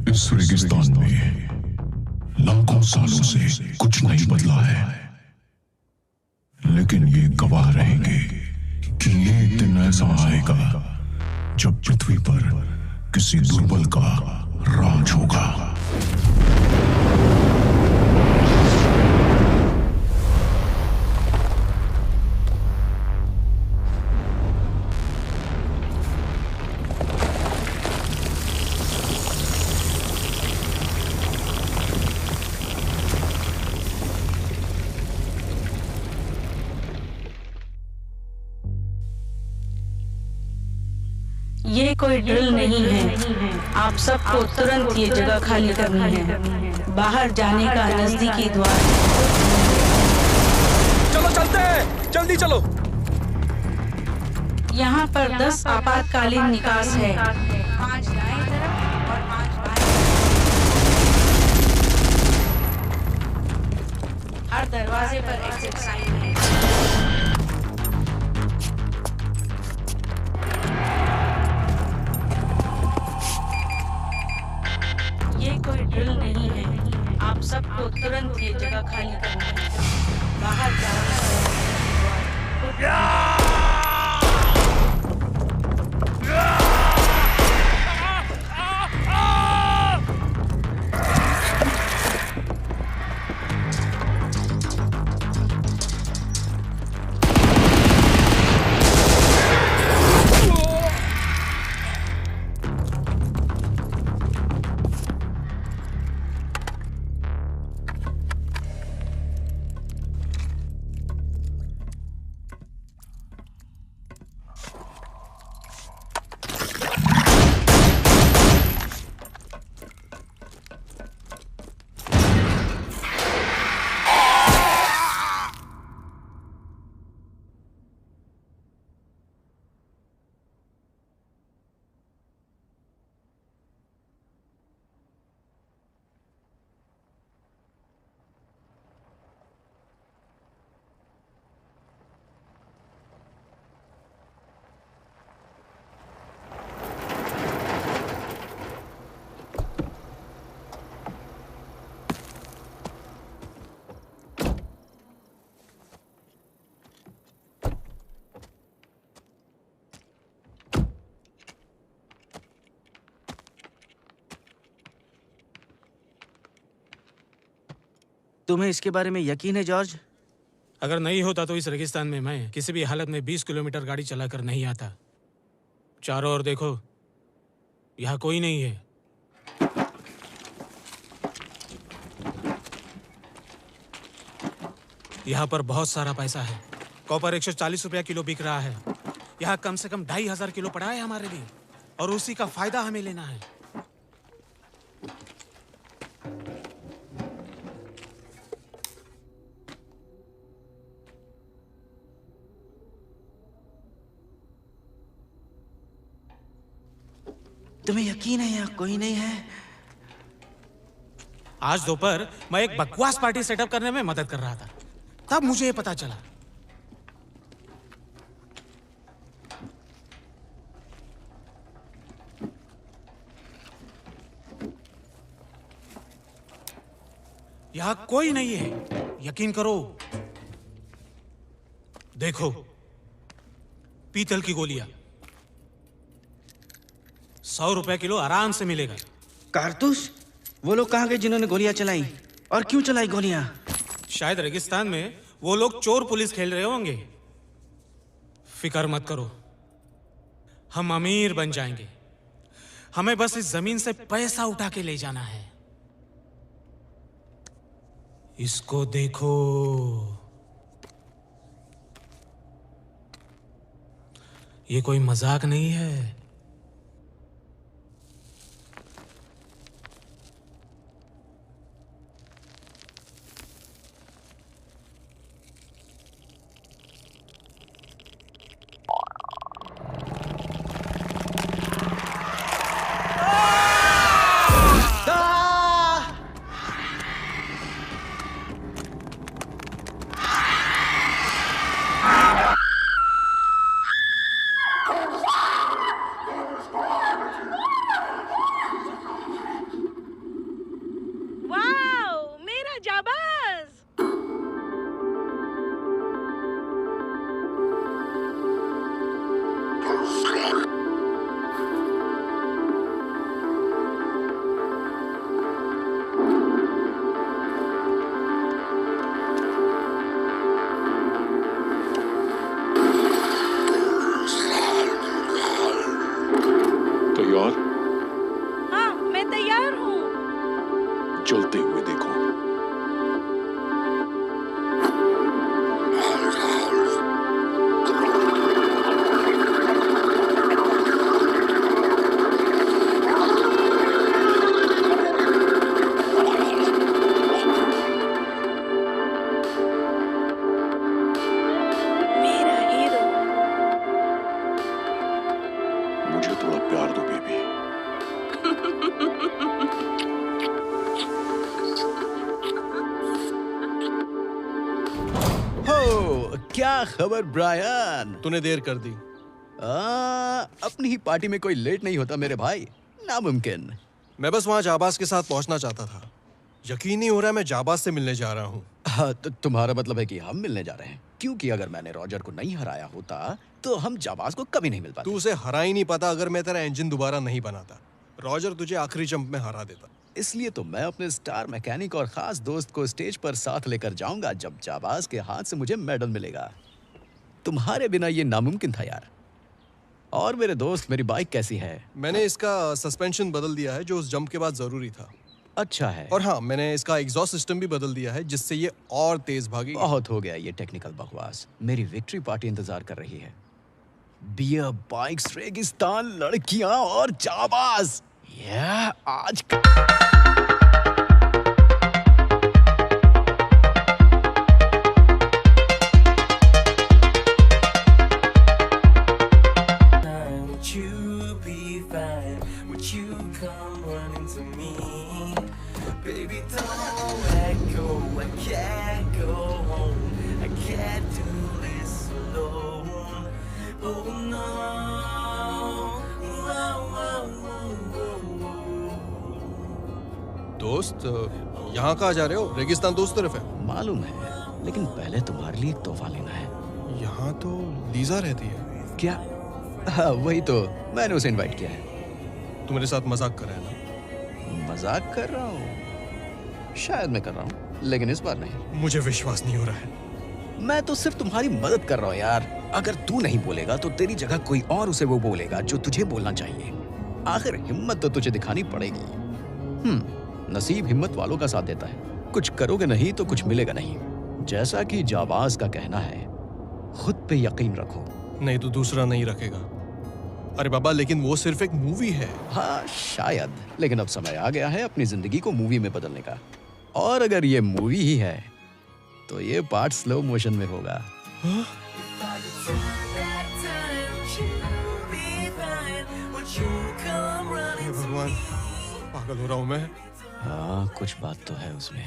इस रेगिस्तान में लाखों सालों से कुछ नहीं बदला है, लेकिन ये गवाह रहेंगे कि एक दिन ऐसा आएगा जब पृथ्वी पर किसी दुर्बल का राज होगा। ये कोई ड्रिल नहीं है। आप सबको तुरंत ये जगह खाली करनी है। बाहर जाने का नजदीकी द्वार। चलो चलते हैं, जल्दी चलो। यहाँ पर 10 आपातकालीन निकास है। 5 दाएं तरफ और 5 बाएं। हर दरवाजे पर एग्जिट साइन है। ये कोई ड्रिल नहीं है। आप सबको तुरंत ये जगह खाली करनी है। बाहर जाने तुम्हें इसके बारे में यकीन है जॉर्ज? अगर नहीं होता तो इस रेगिस्तान में मैं किसी भी हालत में 20 किलोमीटर गाड़ी चलाकर नहीं आता। चारों ओर देखो, यहाँ कोई नहीं है। यहाँ पर बहुत सारा पैसा है। कॉपर 140 रुपया किलो बिक रहा है। यहाँ कम से कम 2500 किलो पड़ा है हमारे लिए, और उसी का फायदा हमें लेना है। तुम्हें यकीन है यहाँ कोई नहीं है? आज दोपहर मैं एक बकवास पार्टी सेटअप करने में मदद कर रहा था, तब मुझे ये पता चला। यहाँ कोई नहीं है, यकीन करो। देखो, पीतल की गोलियां 100 रुपए किलो आराम से मिलेगा। कारतूस? वो लोग कहाँ गए जिन्होंने गोलियां चलाई? और क्यों चलाई गोलियां? शायद रेगिस्तान में वो लोग चोर पुलिस खेल रहे होंगे। फिक्र मत करो, हम अमीर बन जाएंगे। हमें बस इस जमीन से पैसा उठा के ले जाना है। इसको देखो, ये कोई मजाक नहीं है। जलते हुए देखो। मुझे थोड़ा प्यार दो बेबी। हो, क्या खबर ब्रायन? तूने देर कर दी। अपनी ही पार्टी में कोई लेट नहीं होता मेरे भाई, नामुमकिन। मैं बस वहाँ जाबाज के साथ पहुँचना चाहता था। यकीन नहीं हो रहा मैं जाबाज से मिलने जा रहा हूँ। हाँ, तो तुम्हारा मतलब है कि हम मिलने जा रहे हैं? क्योंकि अगर मैंने रॉजर को नहीं हराया होता तो हम जाबाज को कभी नहीं मिल पाते। तू उसे हरा ही नहीं पाता अगर मैं तेरा इंजन दोबारा नहीं बनाता। रॉजर तुझे आखिरी जंप में हरा देता। इसलिए तो मैं अपने स्टार मैकेनिक और खास दोस्त को स्टेज पर साथ लेकर जाऊंगा जब जाबाज के हाथ से मुझे मेडल मिलेगा। तुम्हारे बिना ये नामुमकिन था यार। और मेरे दोस्त, मेरी बाइक कैसी है? मैंने इसका सस्पेंशन बदल दिया है जो उस जंप के बाद जरूरी था। अच्छा है। और हाँ, मैंने इसका एग्जॉस्ट सिस्टम भी बदल दिया है जिससे ये और तेज भागेगी। बहुत हो गया ये टेक्निकल बकवास। मेरी विक्ट्री पार्टी इंतजार कर रही है। बियर, बाइक्स, रेगिस्तान, लड़कियां और जाबाज। आज Baby, don't let go. I can't go home. I can't do this alone. Oh no. दोस्त, यहाँ कहाँ जा रहे हो? रेगिस्तान तो उस तरफ है। मालूम है, लेकिन पहले तुम्हारे लिए एक तोहफा लेना है। यहाँ तो लीजा रहती है। क्या? हाँ, वही तो, मैंने उसे इनवाइट किया है। तू मेरे साथ मजाक कर रहा है ना? मजाक कर रहा हूँ? शायद मैं कर रहा हूँ, लेकिन इस बार नहीं। मुझे विश्वास नहीं हो रहा है। मैं तो सिर्फ तुम्हारी मदद कर रहा हूँ यार। अगर तू नहीं बोलेगा तो तेरी जगह कोई और उसे वो बोलेगा जो तुझे बोलना चाहिए। आखिर हिम्मत तो तुझे दिखानी पड़ेगी। नसीब हिम्मत वालों का साथ देता है। कुछ करोगे नहीं तो कुछ मिलेगा नहीं। जैसा कि जाबाज का कहना है, खुद पे यकीन रखो। नहीं तो दूसरा नहीं रखेगा। अरे बाबा, लेकिन वो सिर्फ एक मूवी है। हाँ शायद, लेकिन अब समय आ गया है अपनी जिंदगी को मूवी में बदलने का। और अगर ये मूवी ही है तो ये पार्ट स्लो मोशन में होगा। भगवान, पागल हो रहा हूँ मैं। हाँ, कुछ बात तो है उसमें।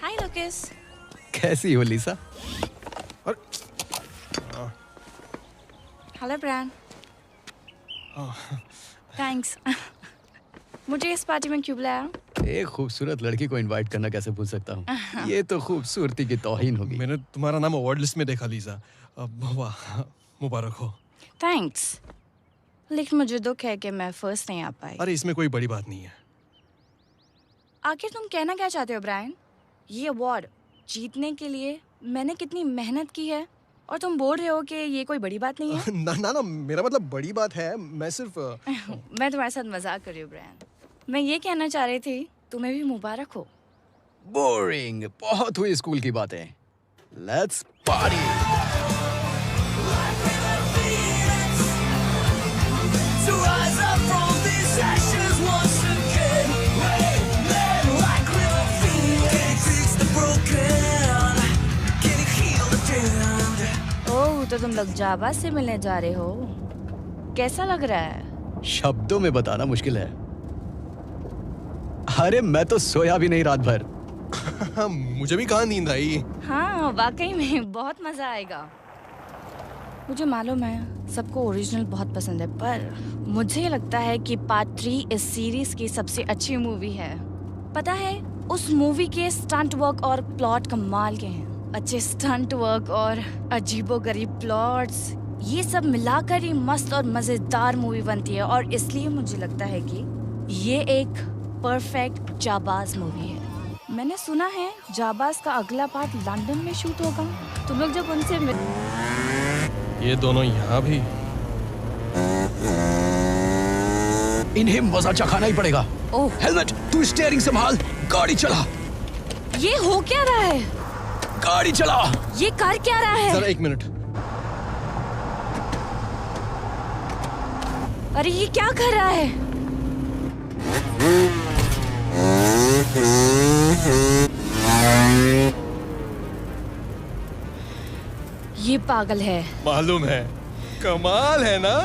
हाय लुकस। कैसी हो लिसा? Hello Brian. थैंक्स। मुझे इस पार्टी में क्यों बुलाया? एक खूबसूरत लड़की को इनवाइट करना कैसे भूल सकता हूँ? ये तो खूबसूरती की तौहीन होगी। मैंने तुम्हारा नाम अवार्ड लिस्ट में देखा लीजा। वाह, मुबारक हो। थैंक्स, लेकिन मुझे दुख है कि मैं फर्स्ट नहीं आ पाई। अरे इसमें कोई बड़ी बात नहीं है। आखिर तुम कहना क्या चाहते हो ब्रायन? ये अवार्ड जीतने के लिए मैंने कितनी मेहनत की है और तुम बोल रहे हो कि ये कोई बड़ी बात नहीं है? ना, मेरा मतलब बड़ी बात है। मैं सिर्फ मैं तुम्हारे साथ मजाक कर रही हूँ ब्रायन। मैं ये कहना चाह रही थी, तुम्हें भी मुबारक हो। बोरिंग, बहुत हुई स्कूल की बातें। Let's party. ओह, तो तुम लोग जाबाज से मिलने जा रहे हो। कैसा लग रहा है? शब्दों में बताना मुश्किल है। अरे मैं तो सोया भी नहीं रात भर। मुझे भी कहाँ नींद आई। हाँ, वाकई में बहुत मजा आएगा। मुझे मालूम है सबको ओरिजिनल बहुत पसंद है, पर मुझे लगता है कि पार्ट 3 इस सीरीज की सबसे अच्छी मूवी है। पता है, उस मूवी के स्टंट वर्क और प्लॉट कमाल के हैं। अच्छे स्टंट वर्क और अजीबोगरीब प्लॉट्स, ये सब मिलाकर ही मस्त और मजेदार मूवी बनती है। और इसलिए मुझे लगता है कि ये एक परफेक्ट जाबाज मूवी है। मैंने सुना है जाबाज का अगला पार्ट लंदन में शूट होगा। तुम लोग जब उनसे ये दोनों यहाँ भी। इन्हें मजा चखाना ही पड़ेगा। ओह, हेलमेट, तू स्टीयरिंग संभाल, गाड़ी चला। ये हो क्या रहा है? गाड़ी चला। ये कर क्या रहा है? जरा 1 मिनट। अरे ये क्या कर रहा है? ये पागल है। मालूम है, कमाल है ना।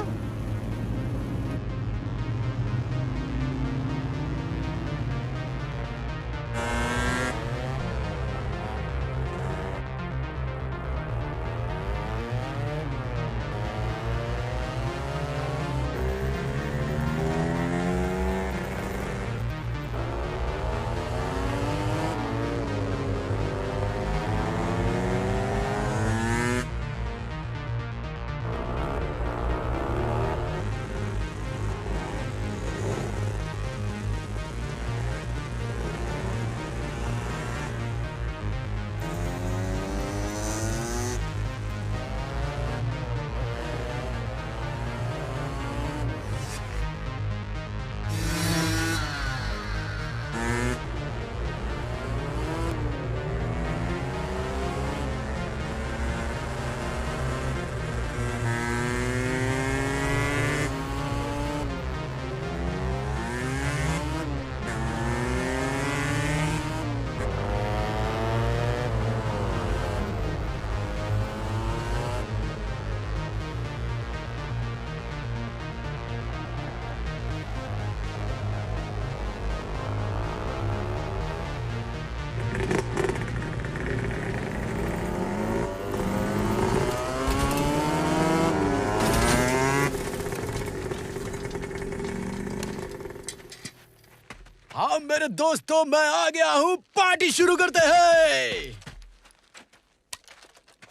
हाँ मेरे दोस्तों, मैं आ गया हूँ, पार्टी शुरू करते हैं।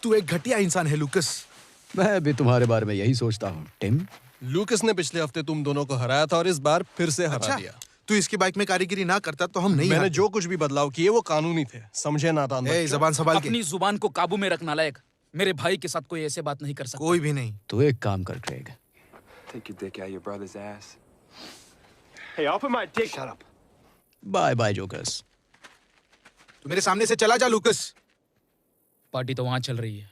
तू एक घटिया इंसान है लूकस। मैं भी तुम्हारे बारे में यही सोचता हूँ टिम। लूकस ने पिछले हफ्ते तुम दोनों को हराया था और इस बार फिर से हरा दिया। तू इसकी बाइक में कारीगरी ना करता तो हम नहीं मैंने हारते। जो कुछ भी बदलाव किए वो कानूनी थे, समझे नादान ए, बच्चों? जबान संभाल के। अपनी जुबान को काबू में रखना लायक। मेरे भाई के साथ कोई ऐसे बात नहीं कर सकता। कोई भी नहीं। तू एक काम कर Craig. Take your dick out your brother's ass. Hey, I'll put my dick. Shut up. Bye bye jokers. तू मेरे सामने से चला जा लूकस। पार्टी तो वहां चल रही है।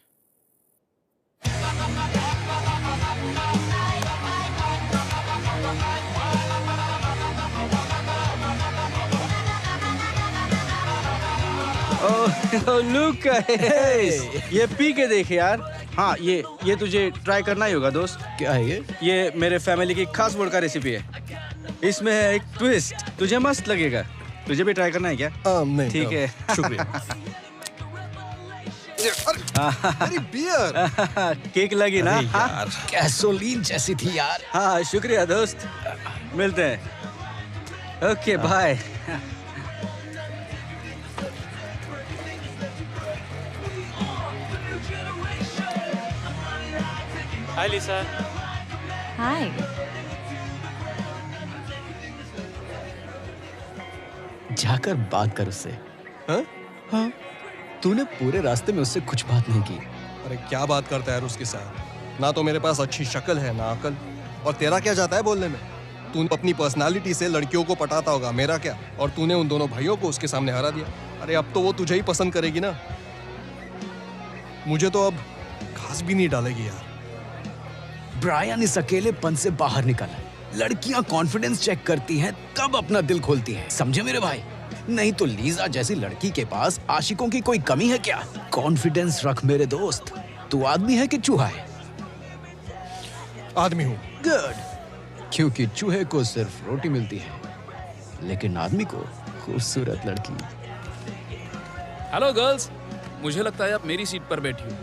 लुक, ये पी के देख यार। हाँ, ये तुझे ट्राई करना ही होगा दोस्त। क्या है ये? ये मेरे फैमिली की खास वोडका रेसिपी है। इसमें है एक ट्विस्ट, तुझे मस्त लगेगा। तुझे भी ट्राई करना है क्या? नहीं, ठीक है, शुक्रिया। अरे बियर। केक लगी ना? यार, गैसोलीन जैसी थी यार। हाँ, शुक्रिया दोस्त। मिलते हैं। Okay, bye. Hi Lisa. Hi. जाकर बात कर उससे। हाँ? हाँ। तूने पूरे रास्ते में उससे कुछ बात नहीं की। अरे क्या बात करता है यार उसके साथ। ना तो मेरे पास अच्छी शक्ल है ना अकल। और तेरा क्या जाता है बोलने में? तू अपनी पर्सनालिटी से लड़कियों को पटाता होगा, मेरा क्या? और तूने उन दोनों भाइयों को उसके सामने हरा दिया। अरे अब तो वो तुझे ही पसंद करेगी ना। मुझे तो अब घास भी नहीं डालेगी यार। ब्रायन इस अकेलेपन से बाहर निकल। लड़कियां कॉन्फिडेंस चेक करती हैं तब अपना दिल खोलती हैं, समझे मेरे भाई? नहीं तो लीजा जैसी लड़की के पास आशिकों की कोई कमी है क्या? कॉन्फिडेंस रख मेरे दोस्त। तू आदमी है कि चूहा है? आदमी हूँ। गुड, क्योंकि चूहे को सिर्फ रोटी मिलती है, लेकिन आदमी को खूबसूरत लड़की। हेलो गर्ल्स, मुझे लगता है आप मेरी सीट पर बैठी हो।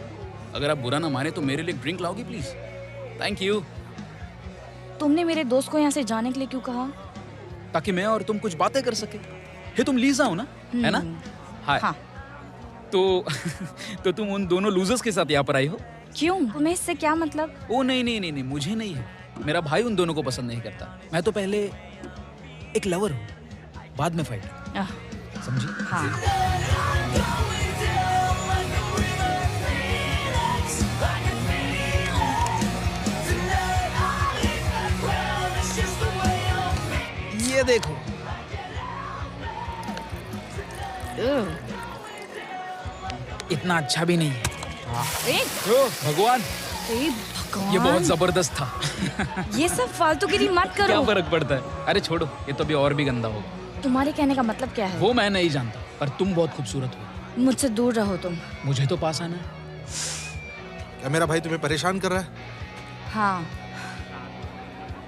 अगर आप बुरा ना माने तो मेरे लिए ड्रिंक लाओगी प्लीज? Thank you. तुमने मेरे दोस्त को यहाँ से जाने के लिए क्यों कहा? ताकि मैं और तुम कुछ बातें कर सके। हे, तुम लीजा हो ना, है ना? हाय। हाँ। तो तुम उन दोनों लूजर्स के साथ यहाँ पर आई हो? क्यों? तुम्हें इससे क्या मतलब? ओ नहीं, मुझे नहीं है। मेरा भाई उन दोनों को पसंद नहीं करता। मैं तो पहले एक लवर हूँ, बाद में फाइटर। समझी? हाँ। ये देखो। इतना अच्छा भी नहीं है। भगवान, ये बहुत जबरदस्त था। ये सब फालतूगिरी मत क्या करो। फर्क पड़ता है? अरे छोड़ो, ये तो अभी और भी गंदा होगा। तुम्हारे कहने का मतलब क्या है? वो मैं नहीं जानता, पर तुम बहुत खूबसूरत हो। मुझसे दूर रहो तुम। मुझे तो पास आना है। क्या मेरा भाई तुम्हें परेशान कर रहा है? हाँ।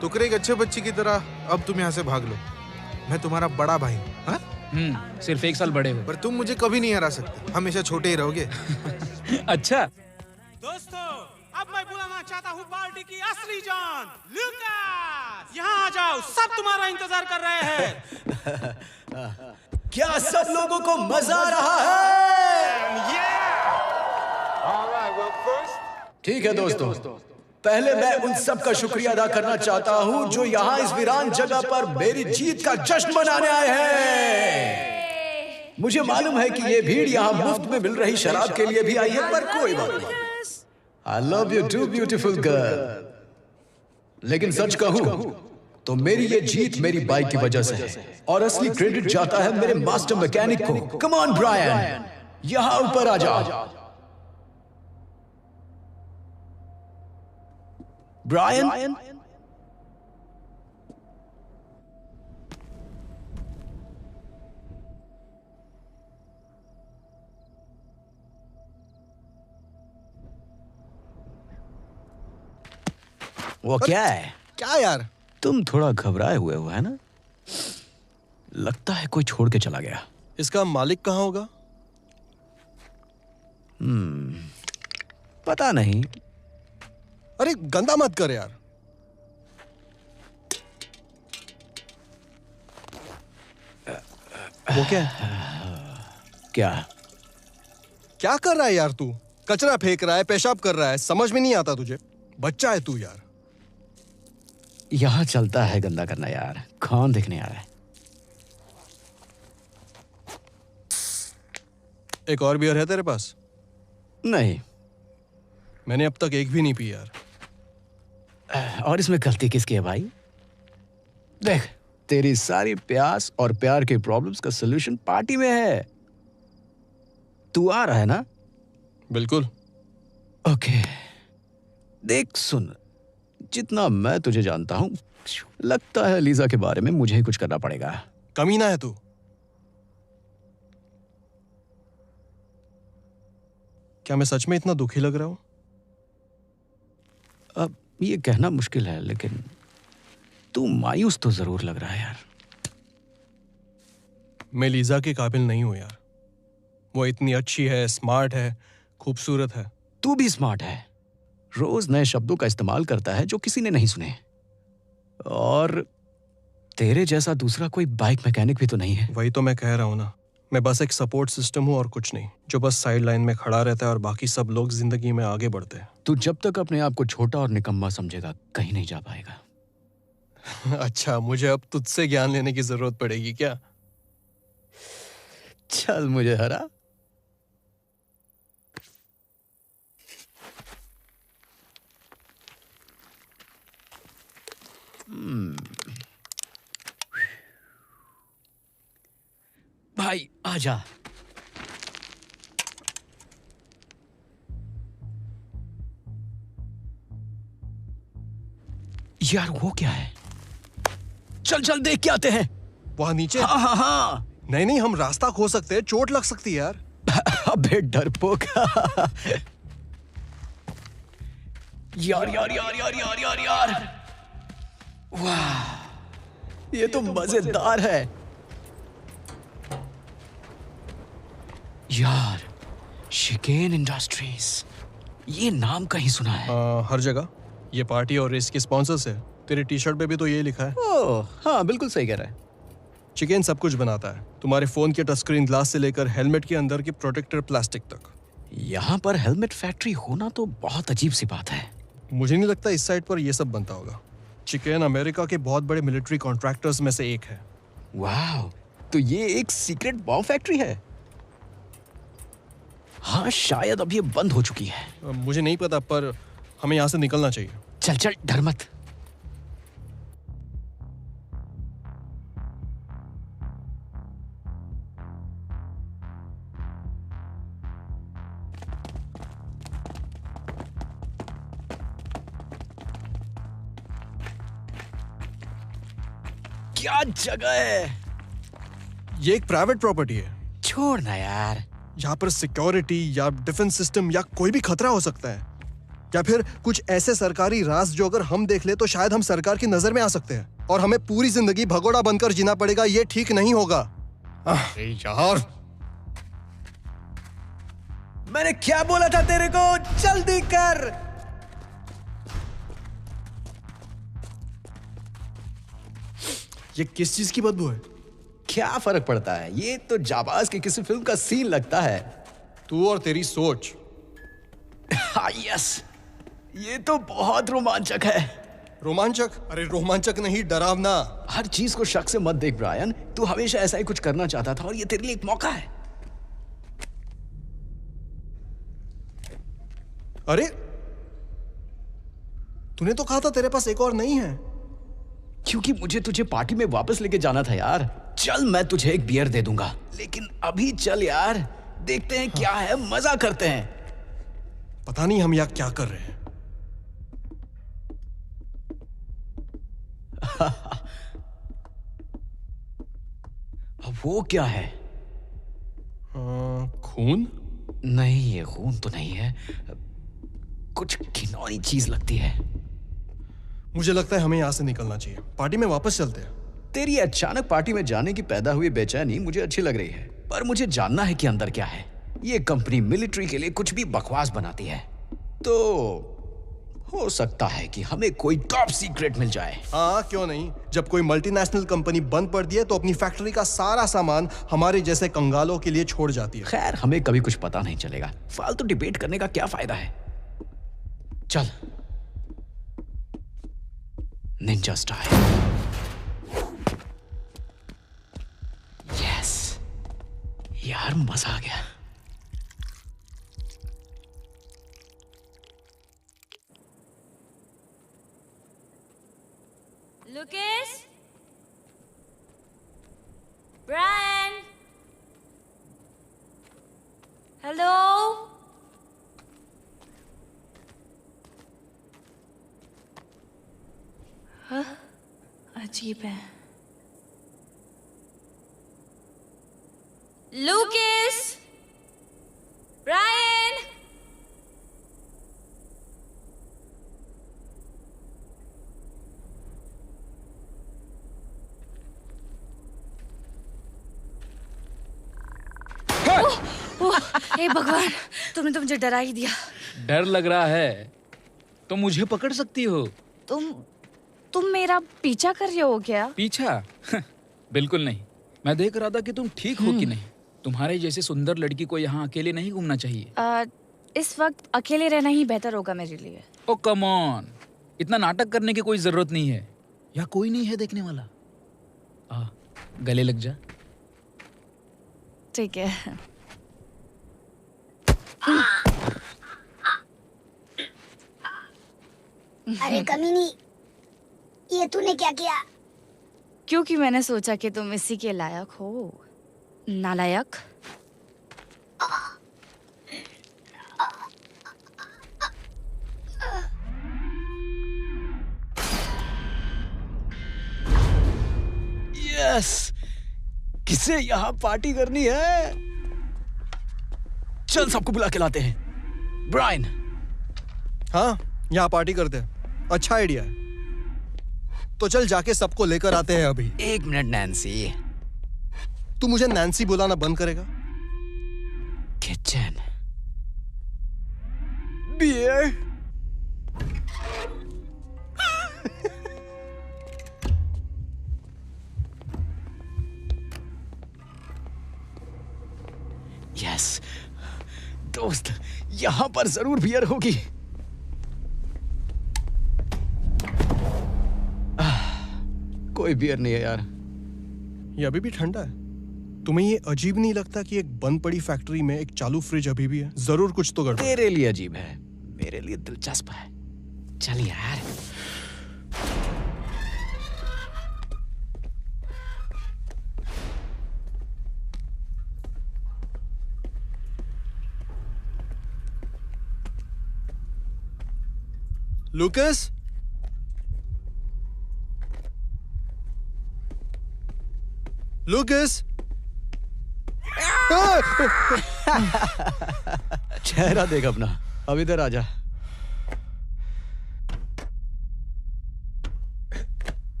टुकड़े एक अच्छे बच्चे की तरह अब तुम यहाँ से भाग लो। मैं तुम्हारा बड़ा भाई हूँ। हाँ? सिर्फ 1 साल बड़े हो। पर तुम मुझे कभी नहीं हरा सकते, हमेशा छोटे ही रहोगे। अच्छा। दोस्तों, अब मैं बुलाना चाहता हूँ पार्टी की असली जान, लूकास। यहाँ आ जाओ, सब तुम्हारा इंतजार कर रहे हैं। क्या सब लोगों को मजा आ रहा है? ठीक है दोस्तों, पहले मैं उन सब का शुक्रिया अदा करना चाहता हूं जो यहाँ इस वीरान जगह पर मेरी जीत का जश्न मनाने आए हैं। मुझे मालूम है कि ये भीड़ यहाँ मुफ्त में मिल रही शराब के लिए भी आई है, पर कोई बात नहीं। I love you too, beautiful girl. लेकिन सच कहूं तो मेरी ये जीत मेरी बाइक की वजह से है, और असली क्रेडिट जाता है मेरे मास्टर मैकेनिक को। कम ऑन ब्रायन, यहाँ ऊपर आ जा। ब्रायन, वो क्या है? क्या यार? तुम थोड़ा घबराए हुए हो, है ना? लगता है कोई छोड़ के चला गया। इसका मालिक कहाँ होगा? पता नहीं। अरे गंदा मत कर यार। वो क्या है? क्या क्या कर रहा है यार तू? कचरा फेंक रहा है, पेशाब कर रहा है, समझ में नहीं आता तुझे? बच्चा है तू यार। यहाँ चलता है गंदा करना यार, कौन देखने आ रहा है? एक और बियर है तेरे पास? नहीं, मैंने अब तक एक भी नहीं पी यार। और इसमें गलती किसकी है भाई? देख, तेरी सारी प्यास और प्यार के प्रॉब्लम्स का सलूशन पार्टी में है। तू आ रहा है ना? बिल्कुल। ओके, देख सुन, जितना मैं तुझे जानता हूं, लगता है लीजा के बारे में मुझे ही कुछ करना पड़ेगा। कमीना है तू। क्या मैं सच में इतना दुखी लग रहा हूं? अब ये कहना मुश्किल है, लेकिन तू मायूस तो जरूर लग रहा है यार। मैं लीजा के काबिल नहीं हूं यार। वो इतनी अच्छी है, स्मार्ट है, खूबसूरत है। तू भी स्मार्ट है, रोज नए शब्दों का इस्तेमाल करता है जो किसी ने नहीं सुने, और तेरे जैसा दूसरा कोई बाइक मैकेनिक भी तो नहीं है। वही तो मैं कह रहा हूं ना, मैं बस एक सपोर्ट सिस्टम हूं और कुछ नहीं, जो बस साइड लाइन में खड़ा रहता है और बाकी सब लोग जिंदगी में आगे बढ़ते हैं। तू जब तक अपने आप को छोटा और निकम्मा समझेगा, कहीं नहीं जा पाएगा। अच्छा, मुझे अब तुझसे ज्ञान लेने की जरूरत पड़ेगी क्या? चल मुझे हरा। भाई आजा। यार वो क्या है? चल चल देख के आते हैं। वहां नीचे? हाँ हाँ हाँ। नहीं नहीं, हम रास्ता खो सकते हैं, चोट लग सकती है यार। अबे डरपोक। यार यार यार यार यार यार यार, वाह, ये तो मजेदार है यार। शिकेन इंडस्ट्रीज, ये नाम कहीं सुना है। हर जगह। ये पार्टी और रेस के स्पॉन्सर्स है। तेरी टी शर्ट पे भी तो यही लिखा है। ओह हाँ, बिल्कुल सही कह रहा है। चिकेन सब कुछ बनाता है, तुम्हारे फोन के टच स्क्रीन ग्लास से लेकर हेलमेट के अंदर की प्रोटेक्टर प्लास्टिक तक। यहाँ पर हेलमेट फैक्ट्री होना तो बहुत अजीब सी बात है। मुझे नहीं लगता इस साइड पर ये सब बनता होगा। चिकेन अमेरिका के बहुत बड़े मिलिट्री कॉन्ट्रैक्टर्स में से एक है। वाह, तो ये एक सीक्रेट बॉम्ब फैक्ट्री है। हाँ, शायद अब ये बंद हो चुकी है। मुझे नहीं पता, पर हमें यहाँ से निकलना चाहिए। चल चल, डर मत। क्या जगह है? ये एक प्राइवेट प्रॉपर्टी है। छोड़ना यार। यहाँ पर सिक्योरिटी या डिफेंस सिस्टम या कोई भी खतरा हो सकता है, या फिर कुछ ऐसे सरकारी राज जो अगर हम देख ले तो शायद हम सरकार की नजर में आ सकते हैं और हमें पूरी जिंदगी भगोड़ा बनकर जीना पड़ेगा। ये ठीक नहीं होगा। यार, मैंने क्या बोला था तेरे को? जल्दी कर। ये किस चीज की बदबू है? क्या फर्क पड़ता है? ये तो जाबाज की किसी फिल्म का सीन लगता है। तू और तेरी सोच। हाँ, यस, ये तो बहुत रोमांचक है। रोमांचक? अरे रोमांचक नहीं, डरावना। हर चीज को शक से मत देख ब्रायन। तू हमेशा ऐसा ही कुछ करना चाहता था और ये तेरे लिए एक मौका है। अरे तूने तो कहा था तेरे पास एक और नहीं है। क्योंकि मुझे तुझे पार्टी में वापस लेके जाना था यार। चल, मैं तुझे एक बियर दे दूंगा, लेकिन अभी चल यार, देखते हैं क्या है, मजा करते हैं। पता नहीं हम यहाँ क्या कर रहे हैं। वो क्या है? खून? नहीं, ये खून तो नहीं है। कुछ घिनौनी चीज लगती है। मुझे लगता है हमें यहाँ से निकलना चाहिए। पार्टी में वापस चलते हैं। तेरी अचानक पार्टी में जाने की पैदा हुई बेचैनी मुझे अच्छी लग रही है, पर मुझे जानना है कि अंदर क्या है। ये कंपनी मिलिट्री के लिए कुछ भी बकवास बनाती है, तो हो सकता है कि हमें कोई टॉप सीक्रेट मिल जाए। हाँ, क्यों नहीं। जब कोई मल्टीनेशनल कंपनी बंद पड़ दी है तो अपनी फैक्ट्री का सारा सामान हमारे जैसे कंगालों के लिए छोड़ जाती है। खैर, हमें कभी कुछ पता नहीं चलेगा। फालतू डिबेट करने का क्या फायदा है। चल, निंजा स्टाइल। यस यार, मजा आ गया। Lucas? Brian? Hello? हाँ? अजीब है। Lucas? Brian? हे भगवान, तुमने तो मुझे डरा ही दिया। डर लग रहा है तो मुझे पकड़ सकती हो। तुम मेरा पीछा कर रहे हो क्या? पीछा? बिल्कुल नहीं। मैं देख रहा था कि तुम ठीक हो कि नहीं। तुम्हारे जैसे सुंदर लड़की को यहाँ अकेले नहीं घूमना चाहिए। इस वक्त अकेले रहना ही बेहतर होगा मेरे लिए। ओ कम ऑन, इतना नाटक करने की कोई जरूरत नहीं है। यहाँ कोई नहीं है देखने वाला। गले लग जा। ठीक है। अरे कमीनी, ये तूने क्या किया? क्योंकि मैंने सोचा कि तुम इसी के लायक हो। नालायक। यस, किसे यहाँ पार्टी करनी है? चल, सबको बुला के लाते हैं। ब्रायन। हाँ, यहाँ पार्टी करते हैं। अच्छा आइडिया है। तो चल जाके सबको लेकर आते हैं अभी। एक मिनट नैन्सी। तू मुझे नैन्सी बुलाना बंद करेगा? किचन। बियर। यस दोस्त, यहां पर जरूर बियर होगी। कोई बियर नहीं है यार। ये अभी भी ठंडा है। तुम्हें ये अजीब नहीं लगता कि एक बंद पड़ी फैक्ट्री में एक चालू फ्रिज अभी भी है? जरूर कुछ तो गड़बड़। तेरे लिए अजीब है, मेरे लिए दिलचस्प है। चल यार। Lucas, Lucas. चेहरा देख अपना, अब इधर आजा।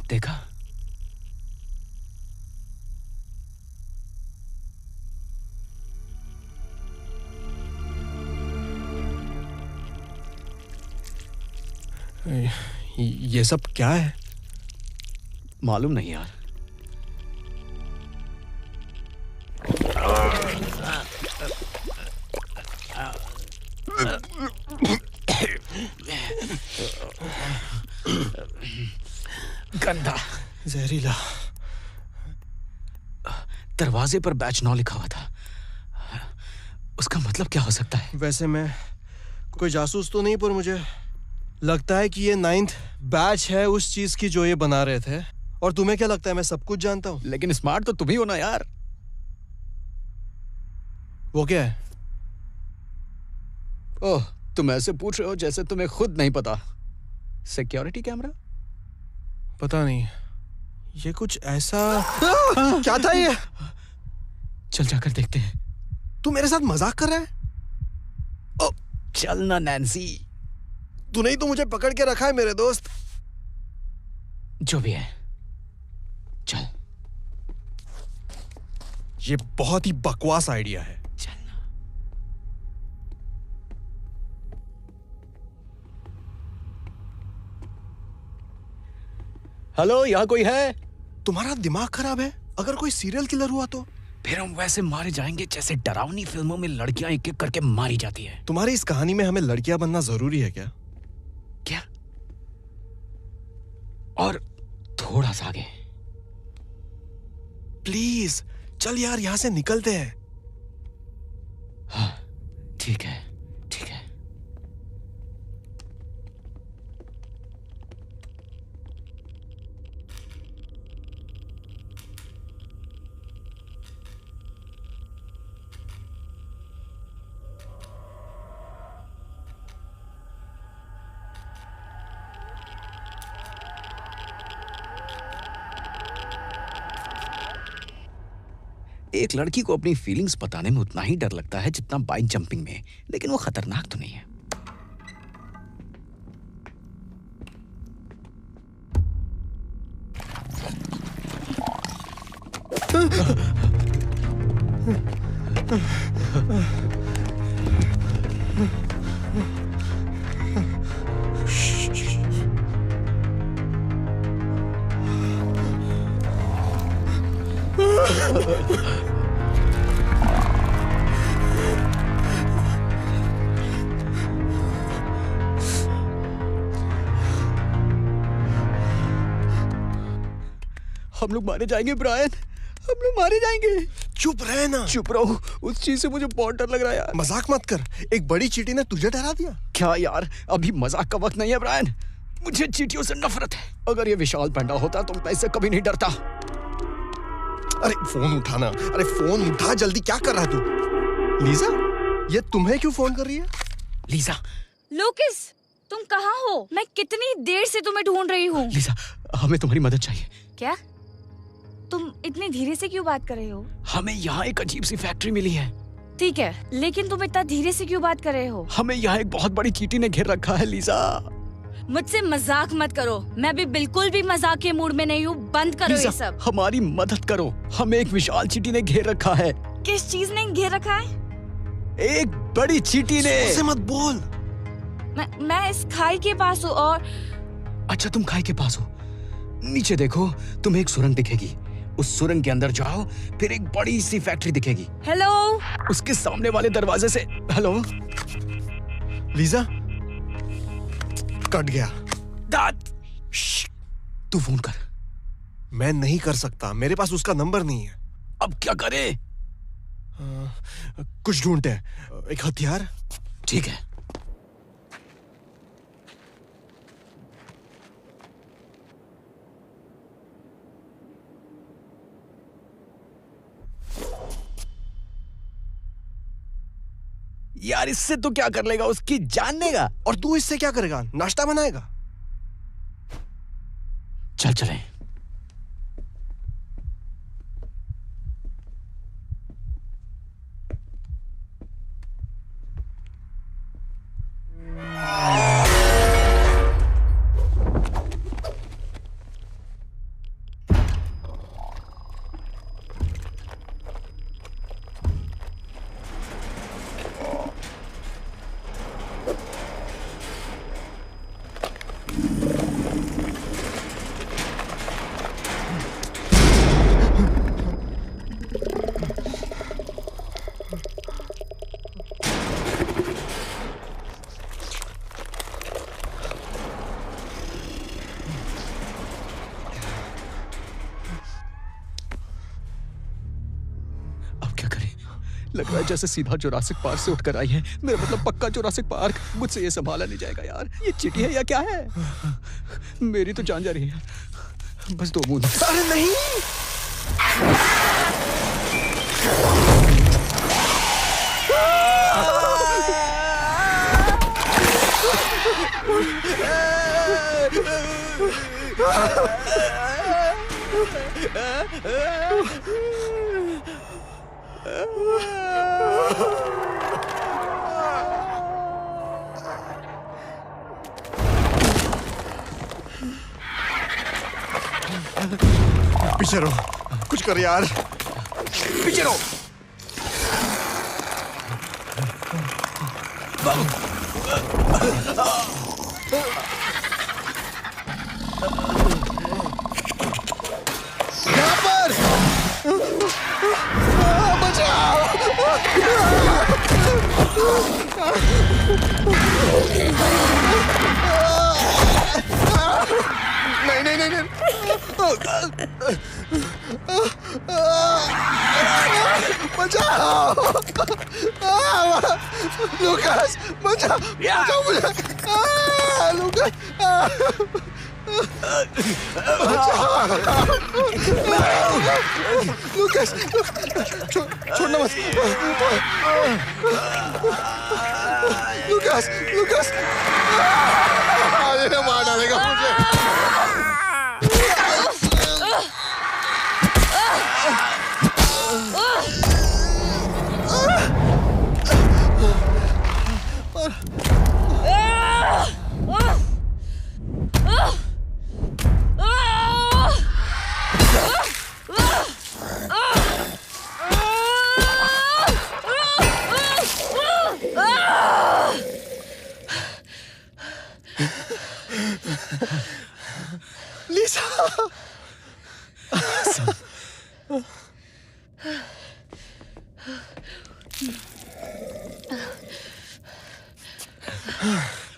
देखा? ये सब क्या है? मालूम नहीं यार। गंदा, जहरीला। दरवाजे पर बैच 9 लिखा हुआ था। उसका मतलब क्या हो सकता है? वैसे मैं कोई जासूस तो नहीं, पर मुझे लगता है कि ये 9th बैच है उस चीज की जो ये बना रहे थे। और तुम्हें क्या लगता है मैं सब कुछ जानता हूँ? लेकिन स्मार्ट तो तुम ही हो ना यार। वो क्या है? ओह, तुम ऐसे पूछ रहे हो जैसे तुम्हें खुद नहीं पता। Security camera? पता नहीं, ये कुछ ऐसा क्या था ये? चल जाकर देखते हैं। तू मेरे साथ मजाक कर रहा है? ओ, चल ना नैन्सी। तूने ही तो मुझे पकड़ के रखा है मेरे दोस्त। जो भी है, चल। ये बहुत ही बकवास आइडिया है। हेलो, यहाँ कोई है? तुम्हारा दिमाग खराब है? अगर कोई सीरियल किलर हुआ तो? फिर हम वैसे मारे जाएंगे जैसे डरावनी फिल्मों में लड़कियां एक एक करके मारी जाती है। तुम्हारी इस कहानी में हमें लड़कियां बनना जरूरी है क्या? क्या? और थोड़ा सा आगे। प्लीज चल यार, यहां से निकलते हैं। हाँ, ठीक है, ठीक है। एक लड़की को अपनी फीलिंग्स बताने में उतना ही डर लगता है जितना बाइक जंपिंग में, लेकिन वो खतरनाक तो नहीं है। हम लोग मारे जाएंगे ब्रायन, हम लोग मारे जाएंगे। चुप रहे ना। चुप रहो, उस चीज से मुझे बहुत डर लग रहा है यार। मजाक मत कर, एक बड़ी चींटी ने तुझे डरा दिया। क्या यार, अभी मजाक का वक्त नहीं है ब्रायन। मुझे चींटियों से नफरत है। अगर ये विशाल पैंडा होता तो मैं इससे कभी नहीं डरता। अरे फोन उठाना, अरे फोन उठा जल्दी। क्या कर रहा है तू? लीजा, ये तुम्हें क्यों फोन कर रही है? लीजा। लुकस, तुम कहाँ हो? मैं कितनी देर से तुम्हें ढूंढ रही हूँ। लीजा, हमें तुम्हारी मदद चाहिए। क्या? तुम इतनी धीरे से क्यों बात कर रहे हो? हमें यहाँ एक अजीब सी फैक्ट्री मिली है। ठीक है, लेकिन तुम इतना धीरे से क्यों बात कर रहे हो? हमें यहाँ एक बहुत बड़ी चींटी ने घेर रखा है लीजा। मुझसे मजाक मत करो, मैं भी बिल्कुल भी मजाक के मूड में नहीं हूँ। बंद करो ये सब। हमारी मदद करो, हमें एक विशाल चींटी ने घेर रखा है। किस चीज ने घेर रखा है? एक बड़ी चींटी ने। ऐसे मत बोल। मैं इस खाई के पास हूँ और... अच्छा, तुम खाई के पास हो? नीचे देखो, तुम्हें एक सुरंग दिखेगी। उस सुरंग के अंदर जाओ, फिर एक बड़ी सी फैक्ट्री दिखेगी। हेलो। उसके सामने वाले दरवाजे से। हेलो लीजा, कट गया। तू फोन कर। मैं नहीं कर सकता, मेरे पास उसका नंबर नहीं है। अब क्या करें? कुछ ढूंढते हैं, एक हथियार। ठीक है। यार इससे तो क्या कर लेगा, उसकी जान लेगा। और तू इससे क्या करेगा? नाश्ता बनाएगा? चल चले। लग रहा है जैसे सीधा जुरासिक पार्क से उठकर आई है। मेरा मतलब पक्का जुरासिक पार्क। मुझसे ये संभाला नहीं जाएगा यार। ये चींटी है या क्या है? मेरी तो जान जा रही है। बस 2 बूंद। अरे नहीं। पीछे रहो, कुछ कर यार। पीछे रहो। यहाँ पर बचाओ। नहीं नहीं नहीं नहीं। बचाओ लूकास, बचाओ बचाओ मुझे। लूकास लूकास, छोड़ना मत। लूकास लूकास, ये मार डालेगा मुझे। लीसा,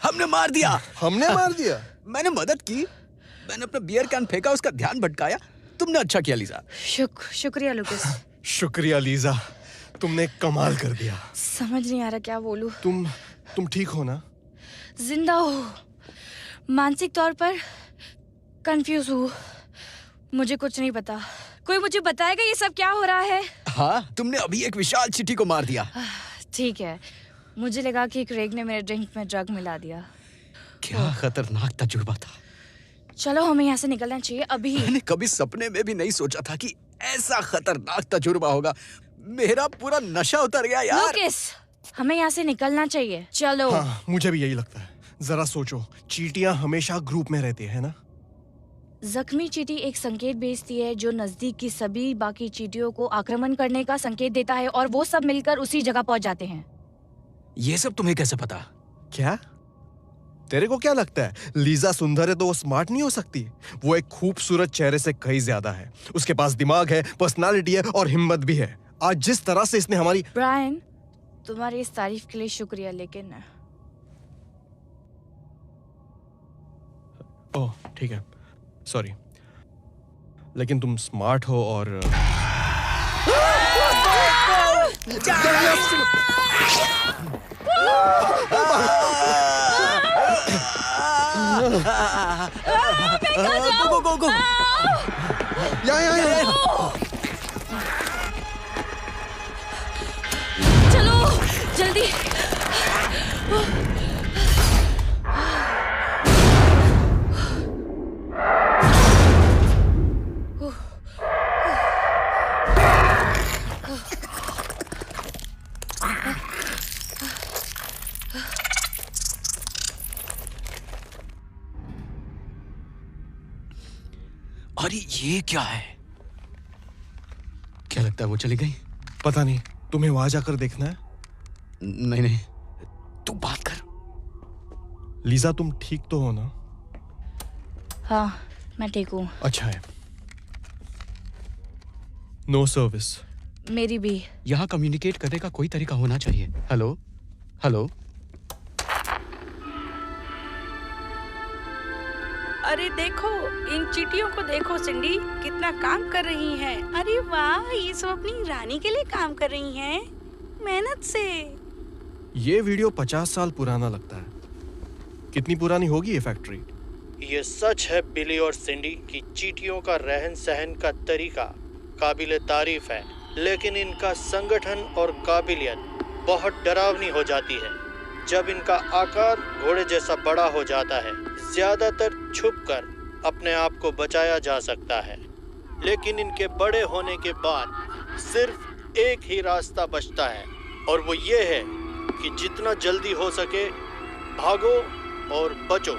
हमने मार दिया। हमने मार दिया? मैंने मदद की। मैंने अपना बियर कैन फेंका, उसका ध्यान भटकाया। तुमने अच्छा किया लीजा। शुक्रिया लुकास। शुक्रिया लीजा, तुमने कमाल कर दिया। समझ नहीं आ रहा क्या बोलूं। तुम ठीक हो ना? जिंदा हो, मानसिक तौर पर कंफ्यूज हूँ। मुझे कुछ नहीं पता। कोई मुझे बताएगा ये सब क्या हो रहा है? हाँ, तुमने अभी एक विशाल चींटी को मार दिया। ठीक है, मुझे लगा कि क्रेग ने मेरे ड्रिंक में ड्रग मिला दिया। क्या खतरनाक तजुर्बा था। चलो हमें यहाँ से निकलना चाहिए अभी। मैंने कभी सपने में भी नहीं सोचा था कि ऐसा खतरनाक तजुर्बा होगा। मेरा पूरा नशा उतर गया यार। लुकास, हमें यहाँ से निकलना चाहिए। चलो। हाँ, मुझे भी यही लगता है। जरा सोचो, चींटियां हमेशा ग्रुप में रहती है ना? जख्मी चींटी एक संकेत भेजती है जो नजदीक की सभी बाकी चींटियों को आक्रमण करने का संकेत देता है और वो सब मिलकर उसी जगह पहुंच जाते हैं। ये सब तुम्हें कैसे पता? क्या तेरे को क्या लगता है लीजा सुंदर है तो वो स्मार्ट नहीं हो सकती? वो एक खूबसूरत चेहरे से कहीं ज्यादा है। उसके पास दिमाग है, पर्सनालिटी है और हिम्मत भी है। आज जिस तरह से इसने हमारी... ब्रायन, तुम्हारी इस तारीफ के लिए शुक्रिया, लेकिन... ओह ठीक है, सॉरी, लेकिन तुम स्मार्ट हो और... गो। यहाँ चलो जल्दी। अरे ये क्या है? क्या लगता है वो चली गई? पता नहीं, तुम्हें वहां जाकर देखना है? नहीं नहीं, तू बात कर। लीजा तुम ठीक तो हो ना? हाँ मैं ठीक हूँ। अच्छा है। No service. मेरी भी। यहाँ कम्युनिकेट करने का कोई तरीका होना चाहिए। Hello hello. अरे देखो, इन चींटियों को देखो सिंडी, कितना काम कर रही हैं। अरे वाह, ये सब अपनी रानी के लिए काम कर रही हैं, मेहनत से। ये वीडियो 50 साल पुराना लगता है। कितनी पुरानी होगी ये फैक्ट्री? ये सच है बिली और सिंडी कि चींटियों का रहन सहन का तरीका काबिले तारीफ है, लेकिन इनका संगठन और काबिलियत बहुत डरावनी हो जाती है जब इनका आकार घोड़े जैसा बड़ा हो जाता है। ज्यादातर छुपकर अपने आप को बचाया जा सकता है, लेकिन इनके बड़े होने के बाद सिर्फ एक ही रास्ता बचता है, और वो ये है कि जितना जल्दी हो सके भागो और बचो।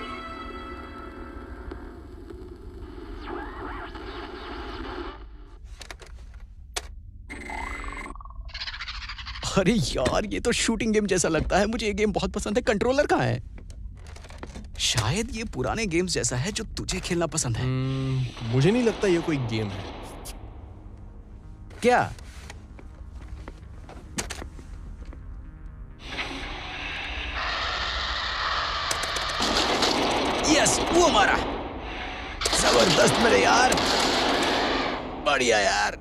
अरे यार, ये तो शूटिंग गेम जैसा लगता है। मुझे ये गेम बहुत पसंद है। कंट्रोलर कहाँ है? शायद ये पुराने गेम्स जैसा है जो तुझे खेलना पसंद है। मुझे नहीं लगता ये कोई गेम है। क्या? यस, वो मारा। जबरदस्त मेरे यार, बढ़िया यार।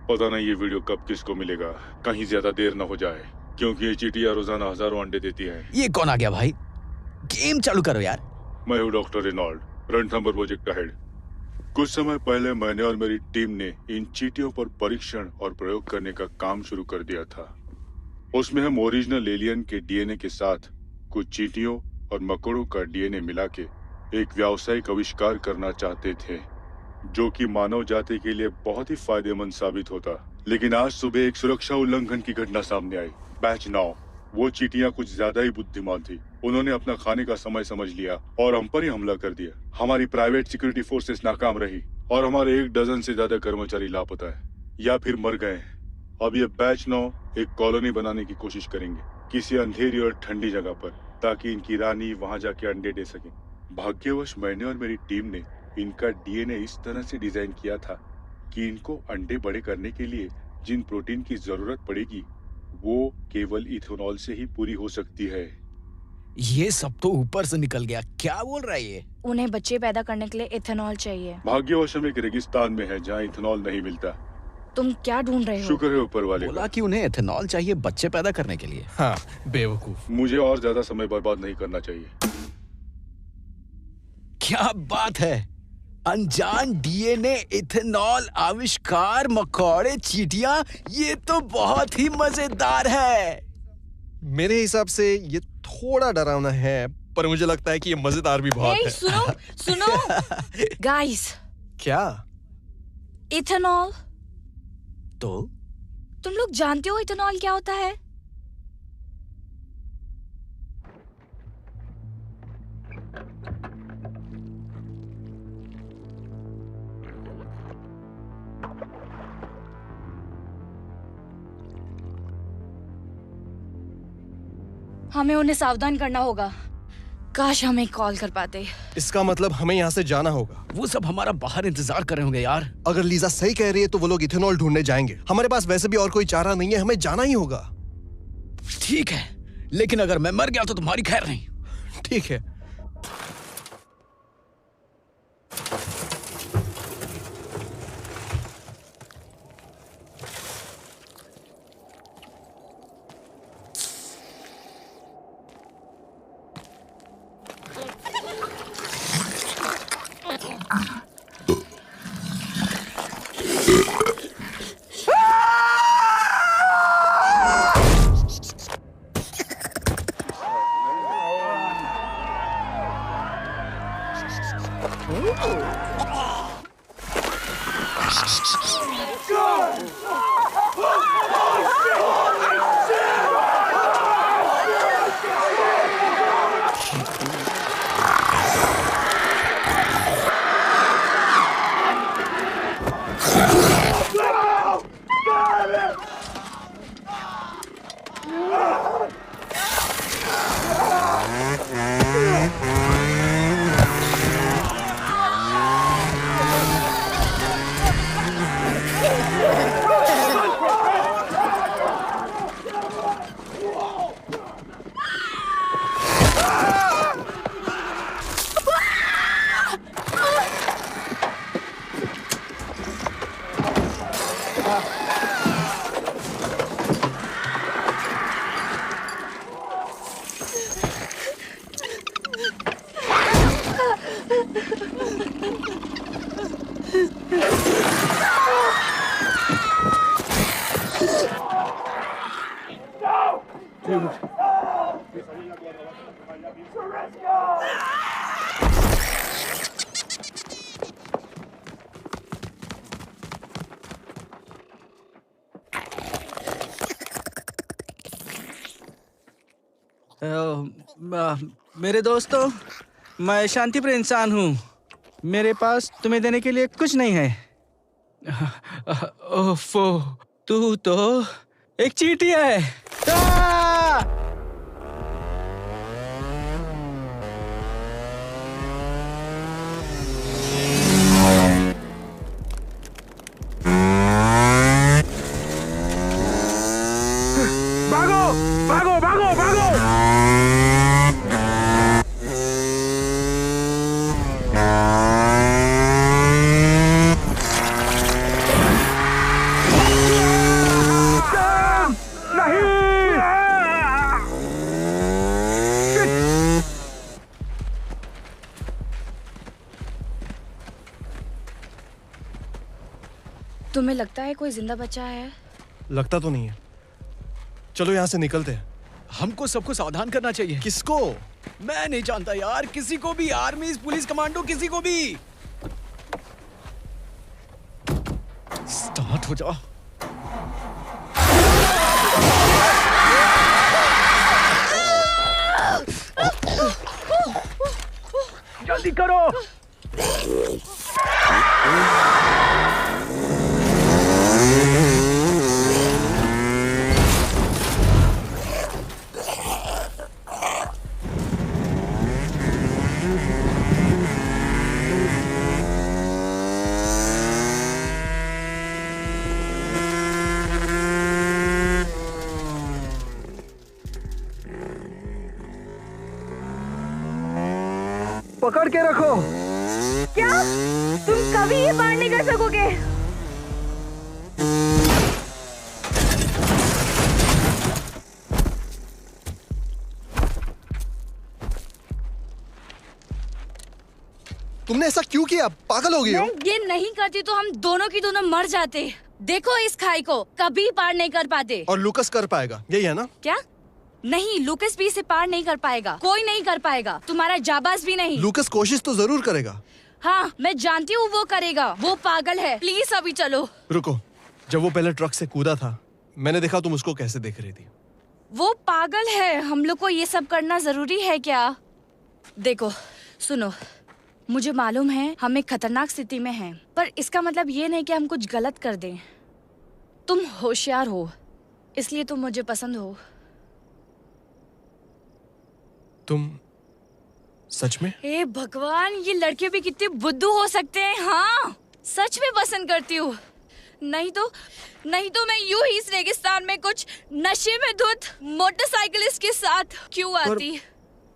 पता नहीं ये वीडियो कब किसको मिलेगा, कहीं ज्यादा देर न हो जाए, क्योंकि ये चींटियां रोजाना हजारों अंडे देती हैं। ये कौन आ गया भाई? गेम चालू करो यार। मैं हूँ डॉक्टर रेनॉल्ड, रणथंबर प्रोजेक्ट का हेड। कुछ समय पहले मैंने और मेरी टीम ने इन चींटियों पर परीक्षण और प्रयोग करने का काम शुरू कर दिया था। उसमें हम ओरिजिनल एलियन के डीएनए के साथ कुछ चींटियों और मकोड़ों का डीएनए मिला के एक व्यावसायिक आविष्कार करना चाहते थे, जो कि मानव जाति के लिए बहुत ही फायदेमंद साबित होता। लेकिन आज सुबह एक सुरक्षा उल्लंघन की घटना सामने आई। बैच 9, वो चींटियां कुछ ज्यादा ही बुद्धिमान थी। उन्होंने अपना खाने का समय समझ लिया और हम पर ही हमला कर दिया। हमारी प्राइवेट सिक्योरिटी फोर्सेस नाकाम रही और हमारे 1 डजन से ज्यादा कर्मचारी लापता है या फिर मर गए हैं। अब ये बैच 9 एक कॉलोनी बनाने की कोशिश करेंगे किसी अंधेरी और ठंडी जगह पर, ताकि इनकी रानी वहां जाके अंडे दे सके। भाग्यवश मैंने और मेरी टीम ने इनका डीएनए इस तरह से डिजाइन किया था कि इनको अंडे बड़े करने के लिए जिन प्रोटीन की जरूरत पड़ेगी वो केवल इथेनॉल से ही पूरी हो सकती है। ये सब तो ऊपर से निकल गया। क्या बोल रहा है ये? उन्हें बच्चे पैदा करने के लिए इथेनॉल चाहिए। भाग्यवश हम एक रेगिस्तान में है जहाँ इथेनॉल नहीं मिलता। तुम क्या ढूंढ रहे हो? शुक्र है ऊपर वाले बोला कि उन्हें इथेनॉल चाहिए बच्चे पैदा करने के लिए। हाँ, बेवकूफ। मुझे और ज्यादा समय बर्बाद नहीं करना चाहिए। क्या बात है! अनजान डीएनए, इथेनॉल आविष्कार, मकोड़े, चींटियां, ये तो बहुत ही मजेदार है। मेरे हिसाब से ये थोड़ा डरावना है, पर मुझे लगता है कि ये मजेदार भी बहुत है। सुनो सुनो गाइस। क्या? इथेनॉल। तो तुम लोग जानते हो इथेनॉल क्या होता है? हमें उन्हें सावधान करना होगा। काश हमें कॉल कर पाते। इसका मतलब हमें यहाँ से जाना होगा। वो सब हमारा बाहर इंतजार कर रहे होंगे यार। अगर लीजा सही कह रही है तो वो लोग इथेनॉल ढूंढने जाएंगे। हमारे पास वैसे भी और कोई चारा नहीं है, हमें जाना ही होगा। ठीक है, लेकिन अगर मैं मर गया तो तुम्हारी खैर नहीं। ठीक है। मेरे दोस्तों, मैं शांतिप्रिय इंसान हूँ। मेरे पास तुम्हें देने के लिए कुछ नहीं है। ओफो, तू तो एक चींटी है। भागो भागो भागो भागो। तुम्हें लगता है कोई जिंदा बचा है? लगता तो नहीं है। चलो यहाँ से निकलते हैं। हमको सबको सावधान करना चाहिए। किसको? मैं नहीं जानता यार, किसी को भी, आर्मी, पुलिस, कमांडो, किसी को भी। स्टार्ट हो जाओ। जल्दी करो। पकड़ के रखो। क्या तुम कभी ये पार नहीं कर सकोगे? तुमने ऐसा क्यों किया? पागल हो गई हो? ये नहीं करती तो हम दोनों की दोनों मर जाते। देखो इस खाई को, कभी पार नहीं कर पाते। और लूकस कर पाएगा, यही है ना? क्या? नहीं, लूकस भी इसे पार नहीं कर पाएगा। कोई नहीं कर पाएगा, तुम्हारा जाबाज भी नहीं। लूकस कोशिश तो जरूर करेगा। हाँ, मैं जानती हूँ वो करेगा। वो पागल है। प्लीज अभी चलो। रुको, जब वो पहले ट्रक से कूदा था, मैंने देखा तुम उसको कैसे देख रही थी। वो पागल है। हम लोग को ये सब करना जरूरी है क्या? देखो, सुनो, मुझे मालूम है हम एक खतरनाक स्थिति में हैं, पर इसका मतलब ये नहीं कि हम कुछ गलत कर दें। तुम होशियार हो, इसलिए तुम मुझे पसंद हो। तुम सच में? हे भगवान, ये लड़के भी कितने बुद्धू हो सकते हैं। हाँ, सच में पसंद करती हूँ। नहीं तो मैं यूं ही इस रेगिस्तान में कुछ नशे में धुत मोटरसाइकिलिस्ट के साथ क्यों आती?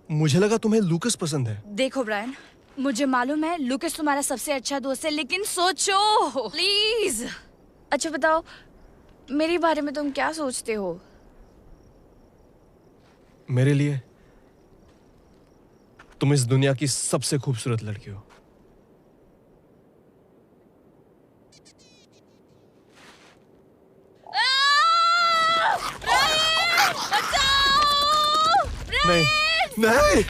मुझे लगा तुम्हें लूकस पसंद है। देखो ब्रायन, मुझे मालूम है लूकस तुम्हारा सबसे अच्छा दोस्त है, लेकिन सोचो प्लीज। अच्छा बताओ, मेरे बारे में तुम क्या सोचते हो? मेरे लिए तुम इस दुनिया की सबसे खूबसूरत लड़की हो। नहीं, नहीं।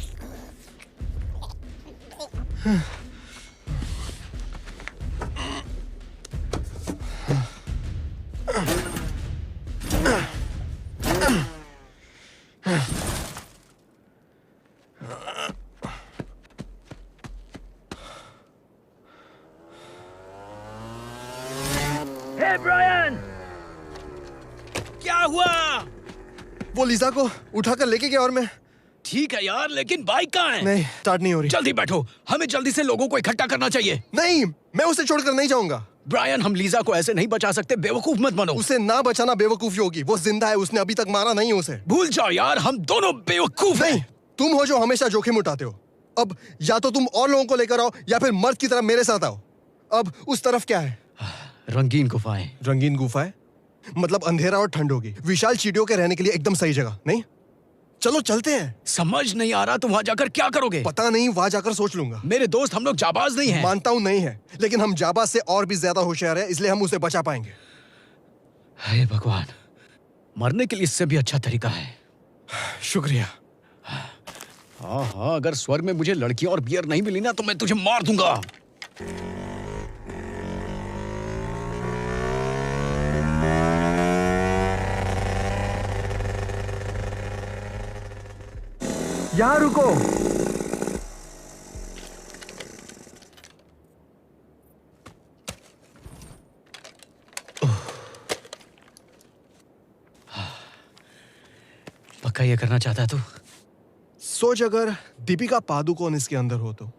ब्रायन, क्या हुआ? वो लीजा को उठाकर लेके गया और मैं। ठीक है यार, लेकिन बाइक कहाँ है? नहीं, स्टार्ट नहीं हो रही। जल्दी बैठो, हमें जल्दी से लोगों को इकट्ठा करना चाहिए। नहीं, मैं उसे छोड़कर नहीं जाऊंगा। ब्रायन, हम लीजा को ऐसे नहीं बचा सकते, बेवकूफ मत बनो। उसे ना बचाना बेवकूफी होगी। वो जिंदा है, उसने अभी तक मारा नहीं उसे। भूल जाओ यार, हम दोनों बेवकूफ हैं। तुम हो जो हमेशा जोखिम उठाते हो। अब या तो तुम और लोगों को लेकर आओ या फिर मर्द की तरह मेरे साथ आओ। अब उस तरफ क्या है? रंगीन गुफाएं। रंगीन गुफाएं? मतलब अंधेरा और ठंड होगी। विशाल चींटियों के रहने के लिए एकदम सही जगह, नहीं? चलो चलते हैं। समझ नहीं आ रहा तुम वहां जाकर क्या करोगे? पता नहीं, वहां जाकर सोच लूंगा। मेरे दोस्त, हम लोग जाबाज नहीं हैं। मानता हूं नहीं है, लेकिन हम जाबाज से और भी ज्यादा होशियार हैं, इसलिए हम उसे बचा पाएंगे। हे भगवान, मरने के लिए इससे भी अच्छा तरीका है। शुक्रिया। हाँ हाँ, अगर स्वर्ग में मुझे लड़कियां और बियर नहीं मिली ना तो मैं तुझे मार दूंगा। यहाँ रुको। पक्का ये करना चाहता है तू? सोच, अगर दीपिका पादुकोण इसके अंदर हो तो।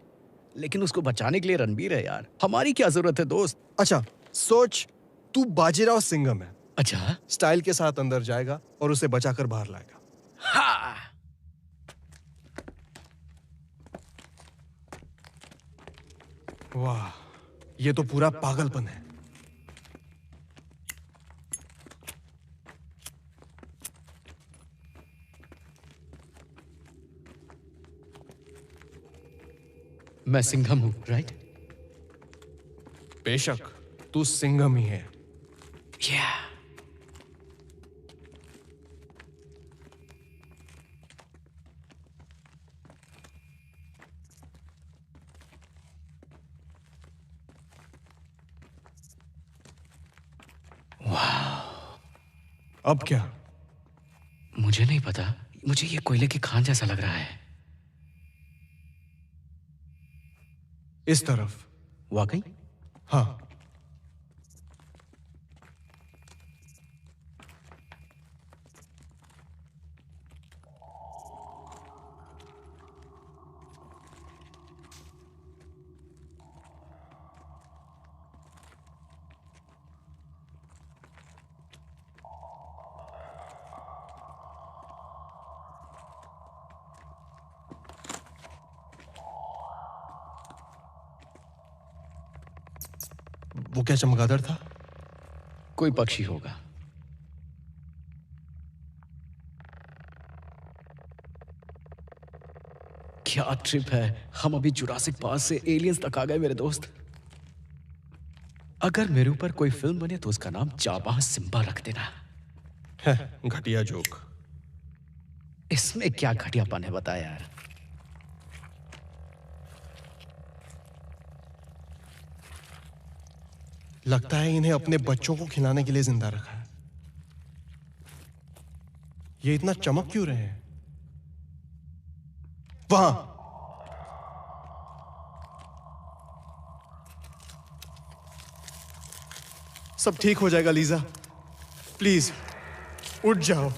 लेकिन उसको बचाने के लिए रणबीर है यार, हमारी क्या जरूरत है दोस्त? अच्छा सोच, तू बाजीराव सिंघम है। अच्छा, स्टाइल के साथ अंदर जाएगा और उसे बचाकर बाहर लाएगा। हाँ। वाह, ये तो पूरा पागलपन है। मैं सिंघम हूं, राइट? बेशक, तू सिंघम ही है। Yeah. अब क्या? मुझे नहीं पता, मुझे ये कोयले की खान जैसा लग रहा है। इस तरफ। वाकई? हाँ। वो क्या चमगादड़ था? कोई पक्षी होगा। क्या ट्रिप है, हम अभी जुरासिक पार्क से एलियंस तक आ गए मेरे दोस्त। अगर मेरे ऊपर कोई फिल्म बने तो उसका नाम जाबाज सिम्बा रख देना। घटिया जोक। इसमें क्या घटियापन है बता यार। लगता है इन्हें अपने बच्चों को खिलाने के लिए जिंदा रखा है। ये इतना चमक क्यों रहे हैं? वहां सब ठीक हो जाएगा लीजा, प्लीज उठ जाओ।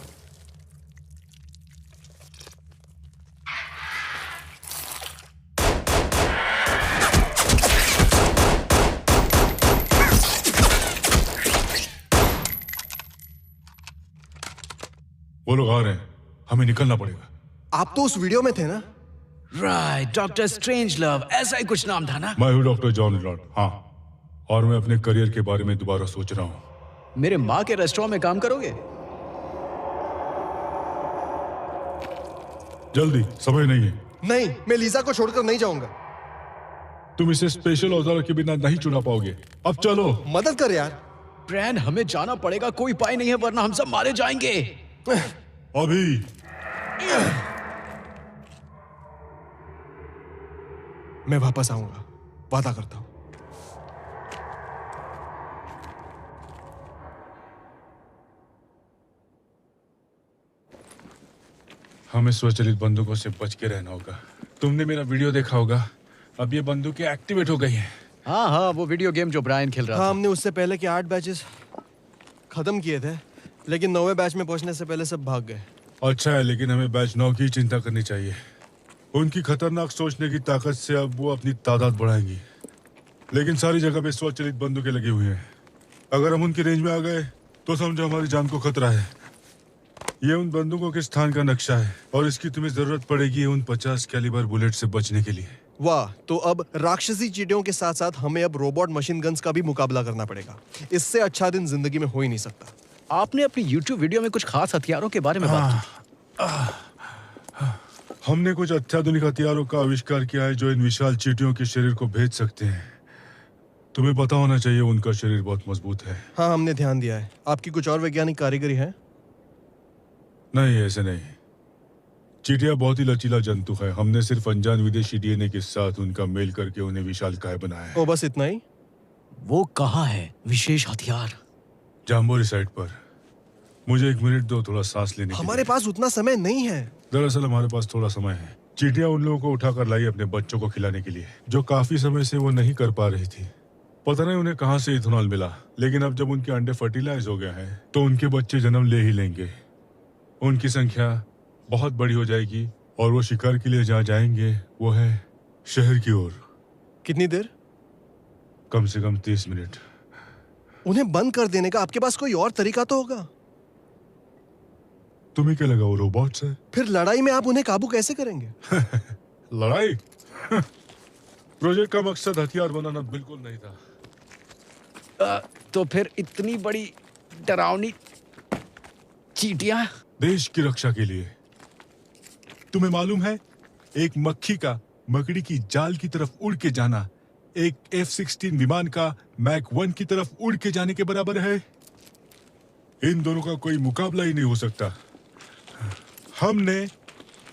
वो लोग आ रहे हैं, हमें निकलना पड़ेगा। आप तो उस वीडियो में थे ना? राइट, डॉक्टर स्ट्रेंज लव, ऐसा ही कुछ नाम था ना? मैं हूँ डॉक्टर जॉन लॉर्ड। हाँ, और मैं अपने करियर के बारे में दोबारा सोच रहा हूँ। मेरे माँ के रेस्टोरेंट में काम करोगे? जल्दी, समय नहीं है। नहीं, मैं लीजा को छोड़कर नहीं जाऊंगा। तुम इसे स्पेशल औजारों के बिना नहीं चुरा पाओगे। अब चलो। मदद कर यार। ब्रैन, हमें जाना पड़ेगा, कोई उपाय नहीं है वरना हम सब मारे जाएंगे। अभी मैं वापस आऊंगा, वादा करता हूं। हमें स्वचालित बंदूकों से बच के रहना होगा। तुमने मेरा वीडियो देखा होगा, अब ये बंदूकें एक्टिवेट हो गई हैं। हाँ हाँ, वो वीडियो गेम जो ब्रायन खेल रहा हाँ, था। हमने उससे पहले के 8 बैचेस खत्म किए थे, लेकिन 9वें बैच में पहुंचने से पहले सब भाग गए। अच्छा है, लेकिन हमें बैच 9 की चिंता करनी चाहिए। उनकी खतरनाक सोचने की ताकत से अब वो अपनी तादाद बढ़ाएंगी, लेकिन सारी जगह पे स्वचालित बंदूकें लगी हुई हैं। अगर हम उनकी रेंज में आ गए तो समझो हमारी जान को खतरा है। ये उन बंदूकों के स्थान का नक्शा है और इसकी तुम्हें जरूरत पड़ेगी उन 50 कैलिबर बुलेट से बचने के लिए। वाह, तो अब राक्षसी चींटियों के साथ साथ हमें अब रोबोट मशीन गन्स का भी मुकाबला करना पड़ेगा। इससे अच्छा दिन जिंदगी में हो ही नहीं सकता। आपने अपनी YouTube वीडियो में कुछ खास हथियारों के बारे में बात की। हमने कुछ अत्याधुनिक हथियारों का आविष्कार किया है जो इन विशाल चींटियों के शरीर को भेद सकते हैं। तुम्हें पता होना चाहिए उनका शरीर बहुत मजबूत है। हाँ, हमने ध्यान दिया है। आपकी कुछ और वैज्ञानिक कारीगरी है? नहीं, ऐसे नहीं। चींटियां बहुत ही लचीला जंतु है। हमने सिर्फ अनजान विदेशी डीएनए के साथ उनका मेल करके उन्हें विशालकाय बनाया है। ओ, बस इतना ही? वो कहाँ है विशेष हथियार? जाम्बोरी साइड पर। मुझे 1 मिनट दो, थोड़ा सांस लेने के लिए। हमारे पास उतना समय नहीं है। दरअसल हमारे पास थोड़ा समय है। चींटियां उन लोगों को उठाकर लाई अपने बच्चों को खिलाने के लिए, जो काफी समय से वो नहीं कर पा रही थी। पता नहीं उन्हें कहाँ से इथेनॉल मिला, लेकिन अब जब उनके अंडे फर्टिलाइज हो गए हैं तो उनके बच्चे जन्म ले ही लेंगे। उनकी संख्या बहुत बड़ी हो जाएगी और वो शिकार के लिए जहाँ जाएंगे वो है शहर की ओर। कितनी देर? कम से कम 30 मिनट। उन्हें बंद कर देने का आपके पास कोई और तरीका तो होगा? तुम्हें क्या लगा वो रोबोट्स है? फिर लड़ाई में आप उन्हें काबू कैसे करेंगे? लड़ाई? प्रोजेक्ट का मकसद हथियार बनाना बिल्कुल नहीं था। तो फिर इतनी बड़ी डरावनी चींटियां? देश की रक्षा के लिए। तुम्हें मालूम है, एक मक्खी का मकड़ी की जाल की तरफ उड़ के जाना एक F-16 विमान का मैक 1 की तरफ उड़ के जाने के बराबर है। इन दोनों का कोई मुकाबला ही नहीं हो सकता। हमने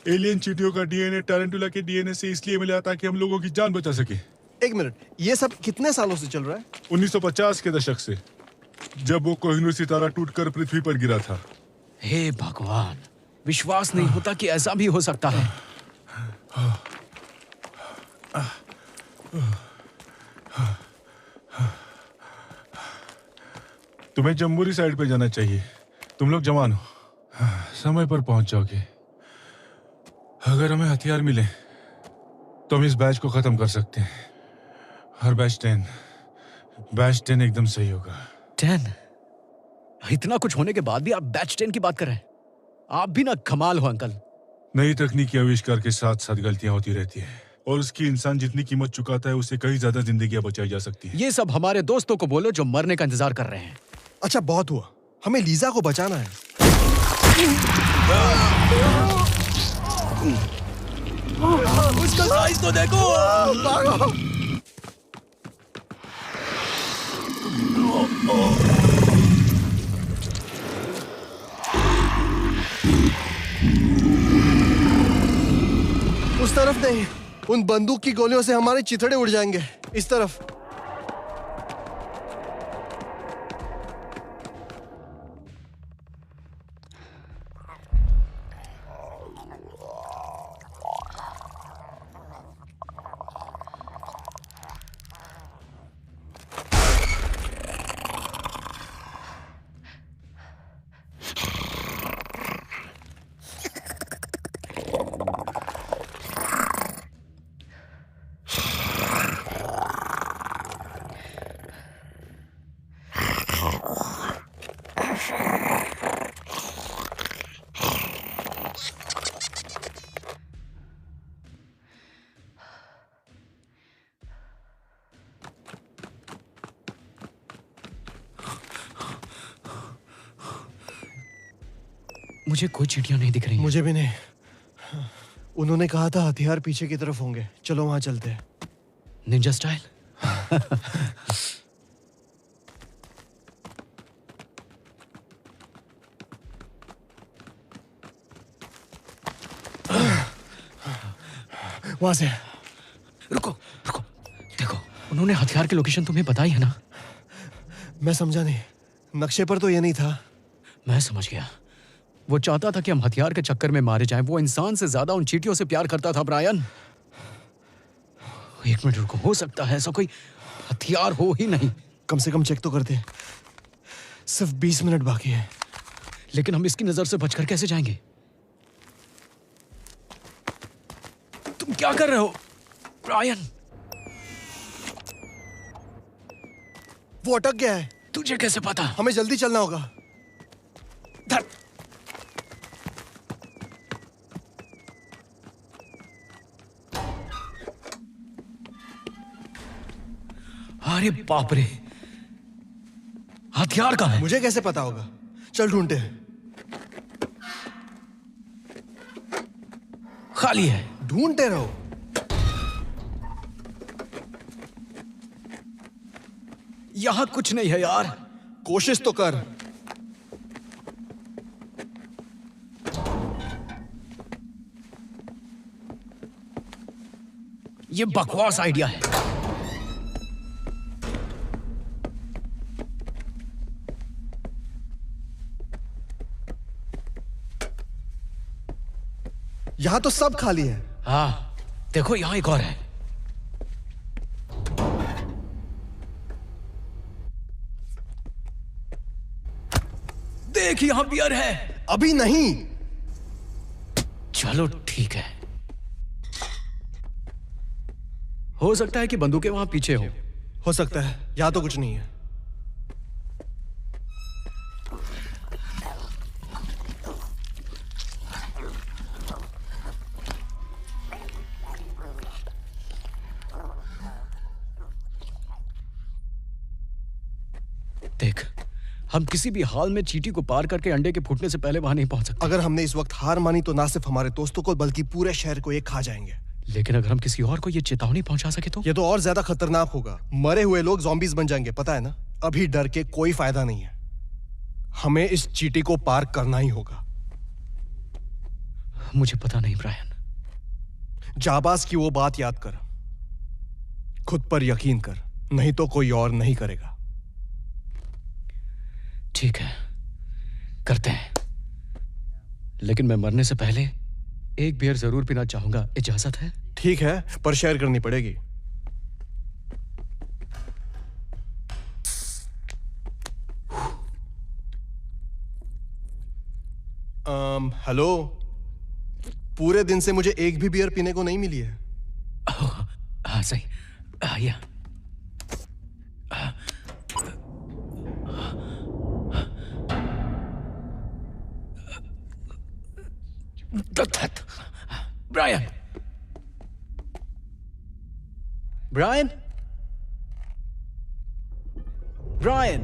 एलियन चींटियों का डीएनए टारंटुला के डीएनए से इसलिए मिला ताकि हम लोगों की जान बचा सके। 1 मिनट, ये सब कितने सालों से चल रहा है? 1950 के दशक से, जब वो कोहिनूर सितारा टूटकर पृथ्वी पर गिरा था। हे भगवान, विश्वास नहीं होता कि ऐसा भी हो सकता है। तुम्हें जम्बूरी साइड पे जाना चाहिए। तुम लोग जवान हो, समय पर पहुंच जाओगे। अगर हमें हथियार मिले तो हम इस बैच को खत्म कर सकते हैं। हर बैच 10 एकदम सही होगा। 10? इतना कुछ होने के बाद भी आप बैच 10 की बात कर रहे हैं? आप भी ना कमाल हो अंकल। नई तकनीकी आविष्कार के साथ साथ गलतियां होती रहती हैं, और उसकी इंसान जितनी कीमत चुकाता है उससे कहीं ज्यादा जिंदगियां बचाई जा सकती है। ये सब हमारे दोस्तों को बोलो जो मरने का इंतजार कर रहे हैं। अच्छा, बहुत हुआ। हमें लीजा को बचाना है। उसका साइज तो देखो। भागो। उस तरफ नहीं, उन बंदूक की गोलियों से हमारे चिथड़े उड़ जाएंगे। इस तरफ। मुझे कोई चींटियां नहीं दिख रही। मुझे भी नहीं। उन्होंने कहा था हथियार पीछे की तरफ होंगे। चलो वहां चलते हैं। Ninja style. वहां से। रुको रुको, देखो उन्होंने हथियार की लोकेशन तुम्हें बताई है ना? मैं समझा नहीं। नक्शे पर तो ये नहीं था। मैं समझ गया। वो चाहता था कि हम हथियार के चक्कर में मारे जाएं। वो इंसान से ज्यादा उन चींटियों से प्यार करता था ब्रायन। एक मिनट रुको, हो सकता है ऐसा कोई हथियार हो ही नहीं। कम से कम चेक तो करते हैं। सिर्फ 20 मिनट बाकी है। लेकिन हम इसकी नजर से बचकर कैसे जाएंगे? तुम क्या कर रहे हो ब्रायन? वो अटक गया है। तुझे कैसे पता? हमें जल्दी चलना होगा। धर। अरे बाप रे, हथियार कहाँ है? मुझे कैसे पता होगा? चल ढूंढते हैं। खाली है। ढूंढते रहो। यहां कुछ नहीं है यार। कोशिश तो कर। ये बकवास आइडिया है। यहां तो सब खाली है। हाँ, देखो यहां एक और है। देख, यहां बियर है। अभी नहीं। चलो ठीक है। हो सकता है कि बंदूकें वहां पीछे हो सकता है। यहां तो कुछ नहीं है। देख, हम किसी भी हाल में चींटी को पार करके अंडे के फूटने से पहले वहां नहीं पहुंच सकते। अगर हमने इस वक्त हार मानी तो ना सिर्फ हमारे दोस्तों को बल्कि पूरे शहर को ये खा जाएंगे। लेकिन अगर हम किसी और को ये चेतावनी पहुंचा सके तो? ये तो और ज्यादा खतरनाक होगा। मरे हुए लोग ज़ॉम्बीज़ बन जाएंगे, पता है ना? अभी डर के कोई फायदा नहीं है। हमें इस चींटी को पार करना ही होगा। मुझे पता नहीं ब्रायन। जाबाज की वो बात याद कर, खुद पर यकीन कर, नहीं तो कोई और नहीं करेगा। ठीक है, करते हैं। लेकिन मैं मरने से पहले एक बियर जरूर पीना चाहूंगा। इजाजत है? ठीक है, पर शेयर करनी पड़ेगी। हेलो, पूरे दिन से मुझे एक भी बियर पीने को नहीं मिली है। हाँ सही। या ब्रायन, ब्रायन, ब्रायन,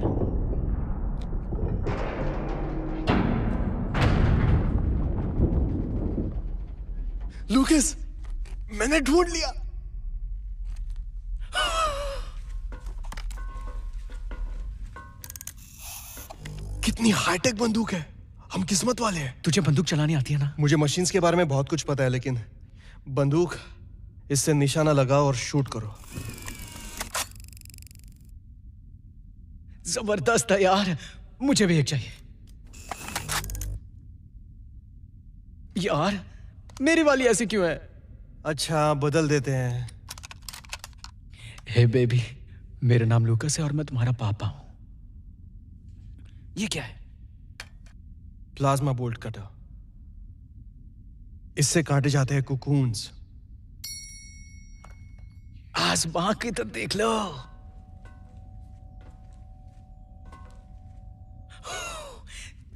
लूकस, मैंने ढूंढ लिया। कितनी हाईटेक बंदूक है। हम किस्मत वाले हैं। तुझे बंदूक चलानी आती है ना? मुझे मशीन्स के बारे में बहुत कुछ पता है, लेकिन बंदूक, इससे निशाना लगाओ और शूट करो। जबरदस्त है यार, मुझे भी एक चाहिए। यार, मेरी वाली ऐसी क्यों है? अच्छा, बदल देते हैं। हे बेबी, मेरा नाम लूकस है और मैं तुम्हारा पापा हूं। ये क्या है? Plasma bolt cutter. इससे काटे जाते हैं कुकून्स। आसमां की तो देख लो।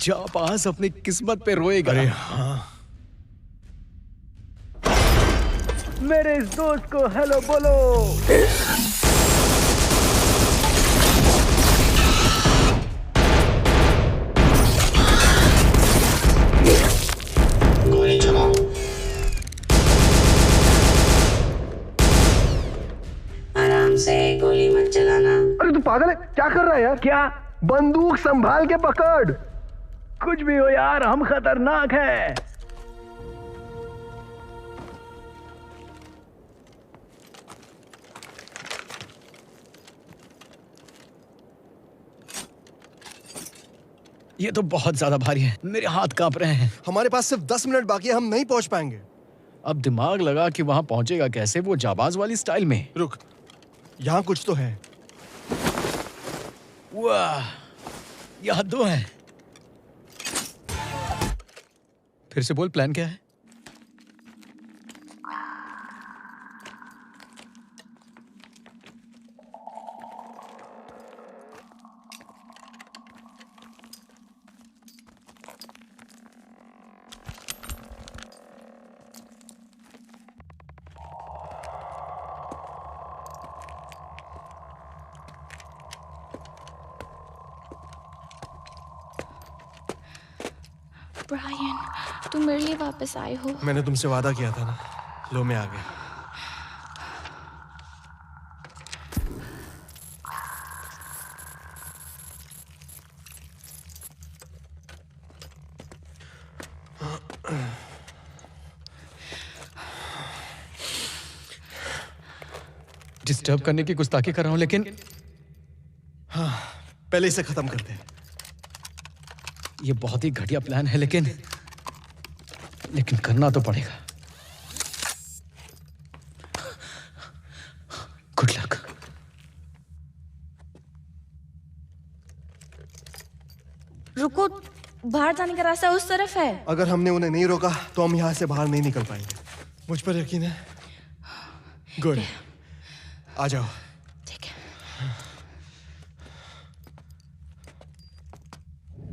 जाबाज अपनी किस्मत पे रोएगा। अरे हाँ। मेरे इस दोस्त को हेलो बोलो। गोली चलाओ। आराम से, गोली मत चलाना। अरे तू पागल है? क्या कर रहा है यार? क्या? बंदूक संभाल के पकड़। कुछ भी हो यार, हम खतरनाक हैं। ये तो बहुत ज्यादा भारी है, मेरे हाथ कांप रहे हैं। हमारे पास सिर्फ 10 मिनट बाकी है, हम नहीं पहुंच पाएंगे। अब दिमाग लगा कि वहां पहुंचेगा कैसे, वो जाबाज वाली स्टाइल में। रुक, यहाँ कुछ तो है। वाह, यहाँ दो हैं। फिर से बोल, प्लान क्या है? ब्रायन, तुम मेरे लिए वापस आए हो। मैंने तुमसे वादा किया था ना, लो मैं आ गया। डिस्टर्ब करने की गुस्ताखी कर रहा हूं, लेकिन हाँ, पहले इसे खत्म करते हैं। ये बहुत ही घटिया प्लान है, लेकिन करना तो पड़ेगा। Good luck. रुको, बाहर जाने का रास्ता उस तरफ है। अगर हमने उन्हें नहीं रोका तो हम यहाँ से बाहर नहीं निकल पाएंगे। मुझ पर यकीन है? गुड, आ जाओ। ठीक है।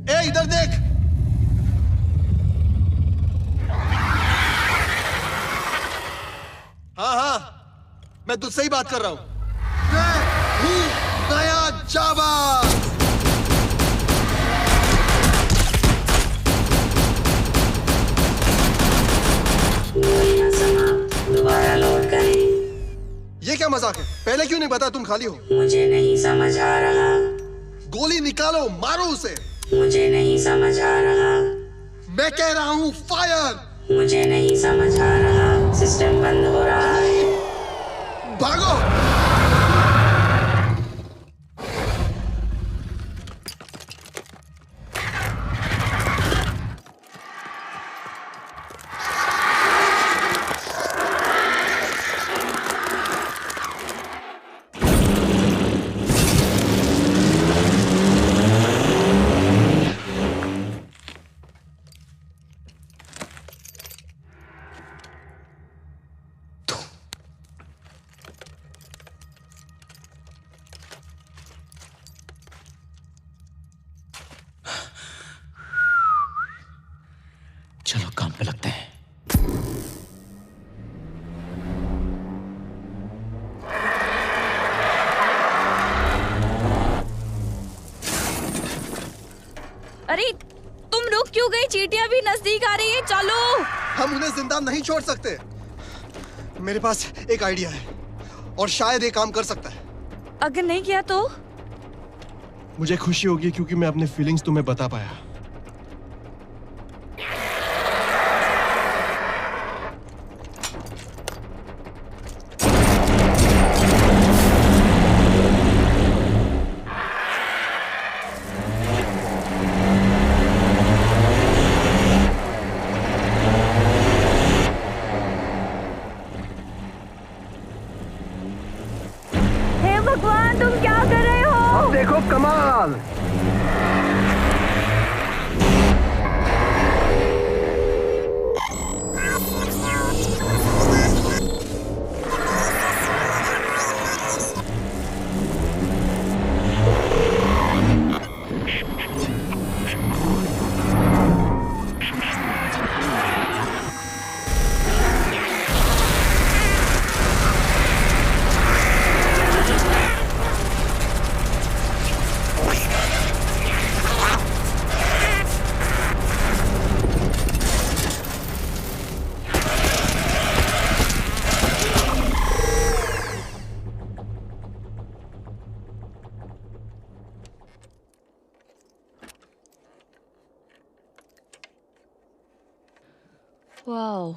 ए, इधर देख। हाँ, मैं तुझसे ही बात कर रहा हूँ। मैं हूँ नया जाबाज। दोबारा लोड करें। ये क्या मजाक है? पहले क्यों नहीं बताया तुम खाली हो? मुझे नहीं समझ आ रहा। गोली निकालो, मारो उसे। मुझे नहीं समझ आ रहा। मैं कह रहा हूँ फायर। मुझे नहीं समझ आ रहा। सिस्टम बंद हो रहा है। भागो। चलो काम पे लगते हैं। अरे तुम रुक क्यों गई? चींटियां भी नजदीक आ रही है, चलो। हम उन्हें जिंदा नहीं छोड़ सकते। मेरे पास एक आइडिया है और शायद ये काम कर सकता है। अगर नहीं किया तो? मुझे खुशी होगी क्योंकि मैं अपने फीलिंग्स तुम्हें बता पाया। हे भगवान, तुम क्या कर रहे हो? देखो कमाल। वाओ।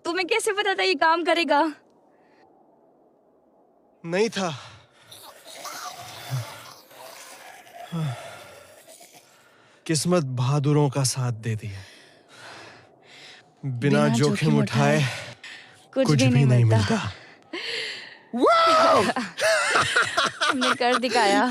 तुम्हें कैसे पता था ये काम करेगा? नहीं था। किस्मत बहादुरों का साथ देती है। बिना जोखिम उठाए कुछ भी नहीं मिलता। हमने कर दिखाया।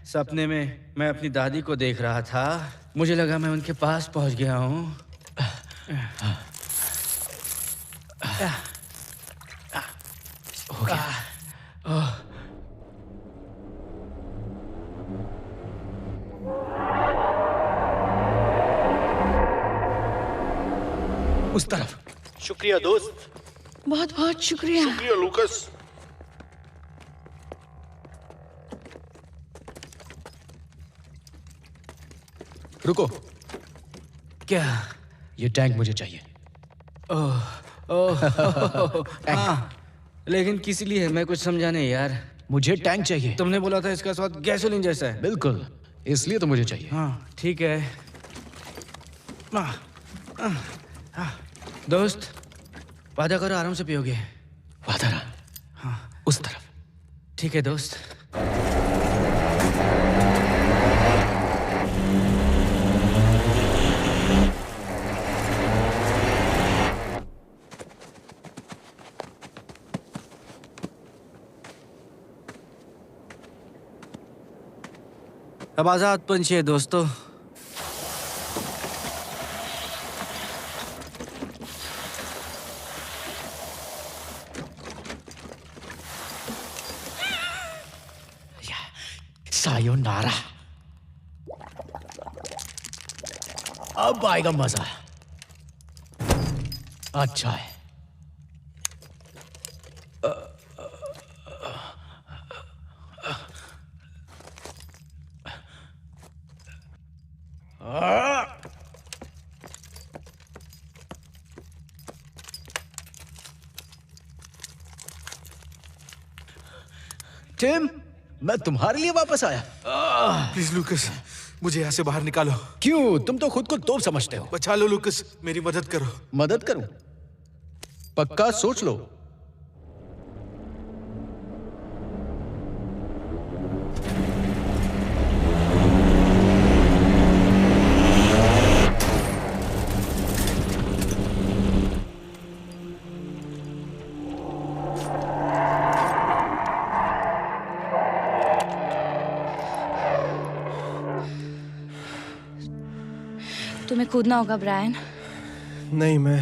सपने में मैं अपनी दादी को देख रहा था। मुझे लगा मैं उनके पास पहुंच गया हूँ। हो गया। उस तरफ। शुक्रिया दोस्त। बहुत बहुत शुक्रिया। शुक्रिया लूकस। रुको। क्या? ये टैंक मुझे चाहिए। लेकिन किस लिए? मैं कुछ समझा नहीं यार। मुझे टैंक चाहिए। तुमने बोला था इसका स्वाद गैसोलीन जैसा है। बिल्कुल, इसलिए तो मुझे चाहिए। हाँ ठीक है। दोस्त वादा करो आराम से पियोगे। वादा रहा। हाँ उस तरफ। ठीक है दोस्त। अब आजाद पंछी है दोस्तों। सायोनारा। अब आएगा मजा। अच्छा है। टिम, मैं तुम्हारे लिए वापस आया। प्लीज लूकस, मुझे यहाँ से बाहर निकालो। क्यों? तुम तो खुद को तोप समझते हो। बचा लो लूकस, मेरी मदद करो। मदद करूं? पक्का सोच लो। तुम्हें कूदना होगा ब्रायन। नहीं, मैं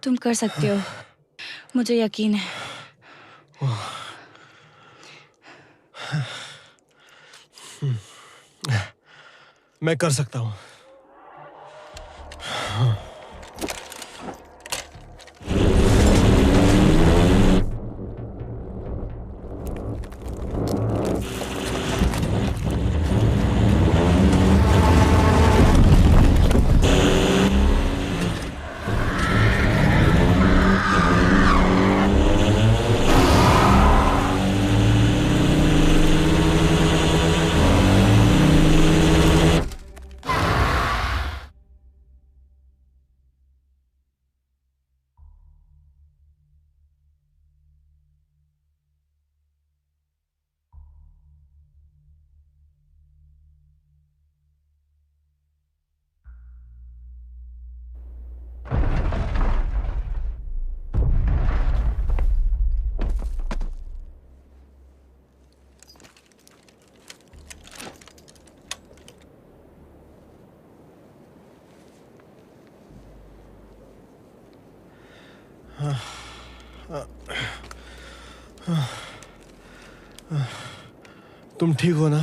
तुम कर सकते हो, मुझे यकीन है। मैं कर सकता हूँ। तुम ठीक हो ना?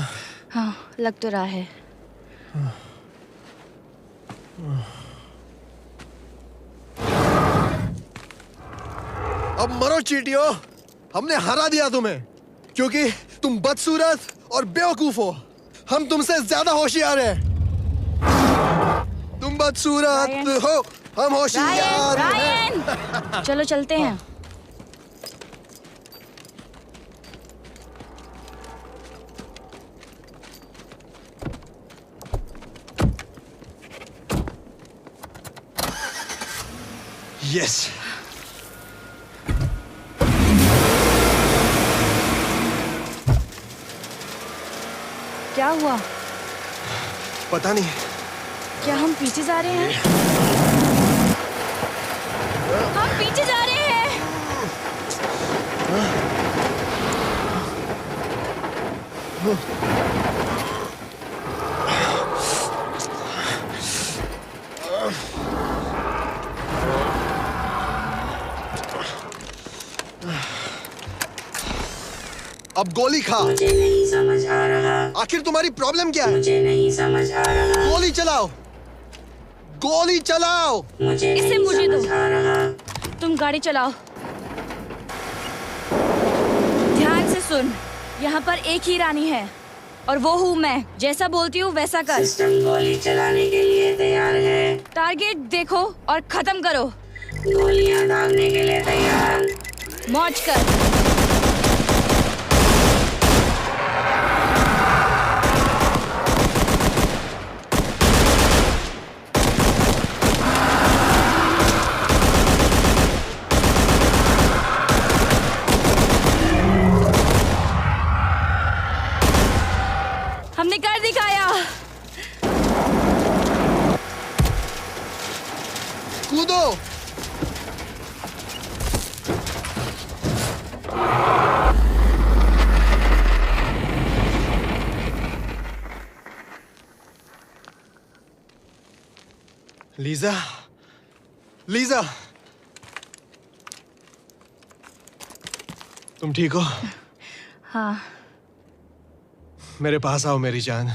हाँ, लग तो रहा है। अब मरो चींटियों। हमने हरा दिया तुम्हें क्योंकि तुम बदसूरत और बेवकूफ हो। हम तुमसे ज्यादा होशियार हैं। तुम बदसूरत हो, हम होशियार हैं। चलो चलते हैं। यस। क्या हुआ? पता नहीं। क्या हम पीछे जा रहे हैं? हम पीछे जा रहे हैं। अब गोली खा। मुझे नहीं समझ आ रहा। आखिर तुम्हारी प्रॉब्लम क्या है? मुझे नहीं समझ आ रहा। गोली चलाओ, गोली चलाओ। मुझे इसे नहीं मुझे दो। समझ आ रहा। तुम गाड़ी चलाओ। ध्यान से सुन, यहाँ पर एक ही रानी है और वो हूँ मैं। जैसा बोलती हूँ वैसा कर। सिस्टम गोली चलाने के लिए तैयार है। टारगेट देखो और खत्म करो। गोलियां दागने के लिए तैयार। मौज कर। हमने कर दिखाया। कूदो। लीजा, लीजा, तुम ठीक हो? हाँ। मेरे पास आओ मेरी जान।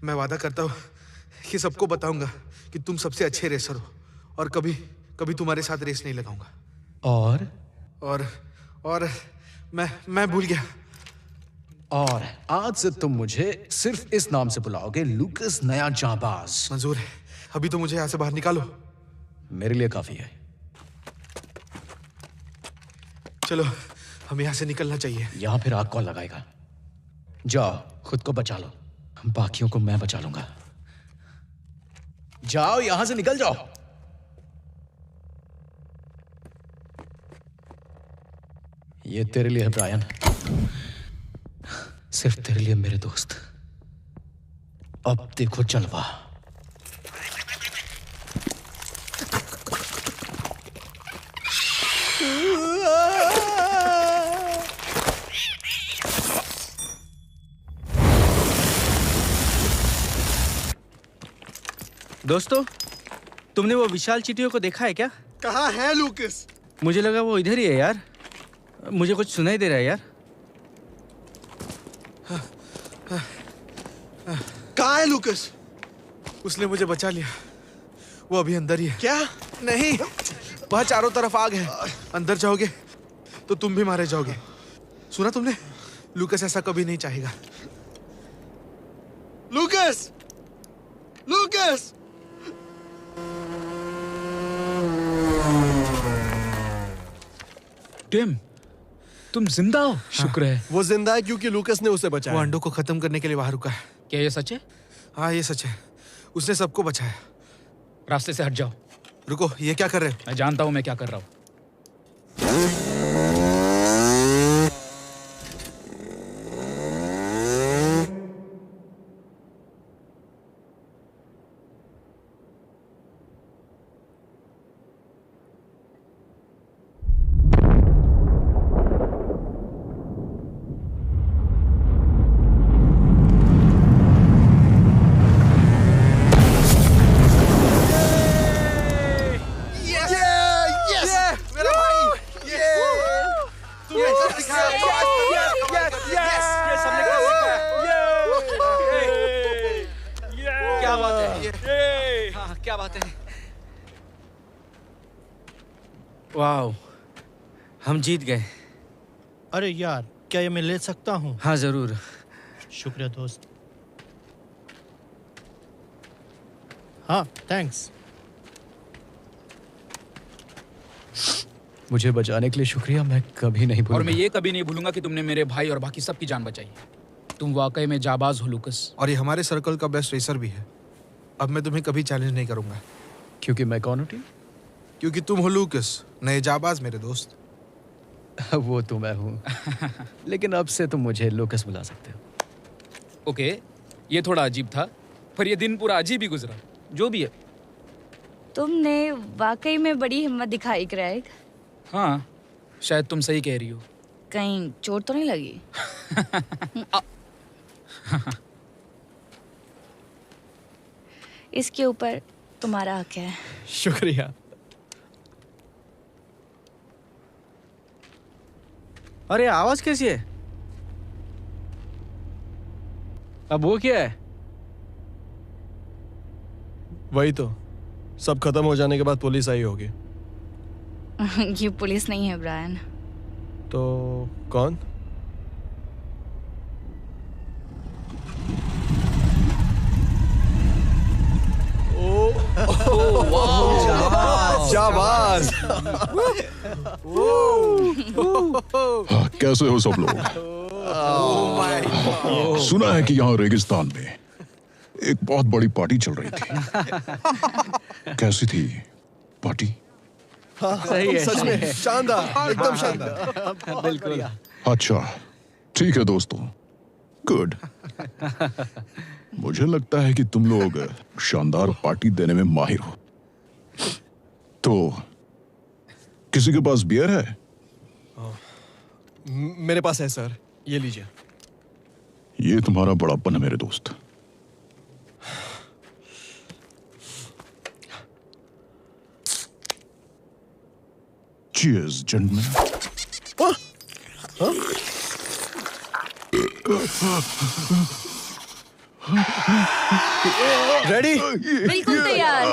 मैं वादा करता हूँ कि सबको बताऊंगा कि तुम सबसे अच्छे रेसर हो और कभी कभी तुम्हारे साथ रेस नहीं लगाऊंगा। और मैं भूल गया। और आज से तुम मुझे सिर्फ इस नाम से बुलाओगे, लूकस नया जांबाज। मंजूर है। अभी तो मुझे यहाँ से बाहर निकालो। मेरे लिए काफी है। चलो, हमें यहाँ से निकलना चाहिए। यहाँ फिर आग कौन लगाएगा? जाओ, खुद को बचा लो। बाकियों को मैं बचा लूंगा। जाओ, यहां से निकल जाओ। ये तेरे लिए है ब्रायन, सिर्फ तेरे लिए मेरे दोस्त। अब देखो जलवा। दोस्तों, तुमने वो विशाल चींटियों को देखा है क्या? कहाँ है लूकस? मुझे लगा वो इधर ही है यार। मुझे कुछ सुनाई दे रहा है यार। कहाँ है लूकस? उसने मुझे बचा लिया। वो अभी अंदर ही है। क्या? नहीं, वहाँ चारों तरफ आग है। अंदर जाओगे तो तुम भी मारे जाओगे। सुना तुमने? लूकस ऐसा कभी नहीं चाहेगा। लूकस! लूकस! टिम, तुम जिंदा हो? शुक्र है। वो जिंदा है क्योंकि लूकस ने उसे बचाया। वो अंडों को खत्म करने के लिए बाहर रुका है। क्या ये सच है? हाँ, ये सच है। उसने सबको बचाया। रास्ते से हट जाओ। रुको, ये क्या कर रहे हो? मैं जानता हूँ मैं क्या कर रहा हूँ। हाँ, क्या बात है। वाओ, हम जीत गए। अरे यार, क्या ये मैं ले सकता हूँ? हाँ जरूर। शुक्रिया दोस्त। हाँ, थैंक्स। मुझे बचाने के लिए शुक्रिया, मैं कभी नहीं भूलूंगा। और मैं ये कभी नहीं भूलूंगा कि तुमने मेरे भाई और बाकी सबकी जान बचाई। तुम वाकई में जाबाज हो लूकस। और ये हमारे सर्कल का बेस्ट रेसर भी है। अब मैं तुम्हें कभी चैलेंज नहीं करूंगा। क्योंकि मैं कौन हूँ टीम? क्योंकि तुम हो लूकस, नए जाबाज मेरे दोस्त। वो तो मैं हूँ। लेकिन अब से तुम मुझे लूकस बुला सकते हो। ओके, ये थोड़ा अजीब था, पर ये दिन पूरा अजीब ही गुजरा। जो भी है। तुमने वाकई में बड़ी हिम्मत दिखाई क्रेग। हाँ, शायद तुम सही कह रही हो। कहीं चोट तो नहीं लगी? इसके ऊपर तुम्हारा हक है। शुक्रिया। अरे आवाज कैसी है? अब वो क्या है? वही तो, सब खत्म हो जाने के बाद पुलिस आई होगी। ये पुलिस नहीं है ब्रायन। तो कौन? शाबाश। कैसे हो सब लोग? सुना है कि यहाँ रेगिस्तान में एक बहुत बड़ी पार्टी चल रही थी। कैसी थी पार्टी? सही है, सच में शानदार, एकदम शानदार। बिल्कुल। अच्छा, ठीक है दोस्तों, गुड। मुझे लगता है कि तुम लोग शानदार पार्टी देने में माहिर हो। तो किसी के पास बियर है? मेरे पास है सर, ये लीजिए। ये तुम्हारा बड़ापन है मेरे दोस्त। Cheers, gentlemen. रेडी? बिल्कुल तैयार।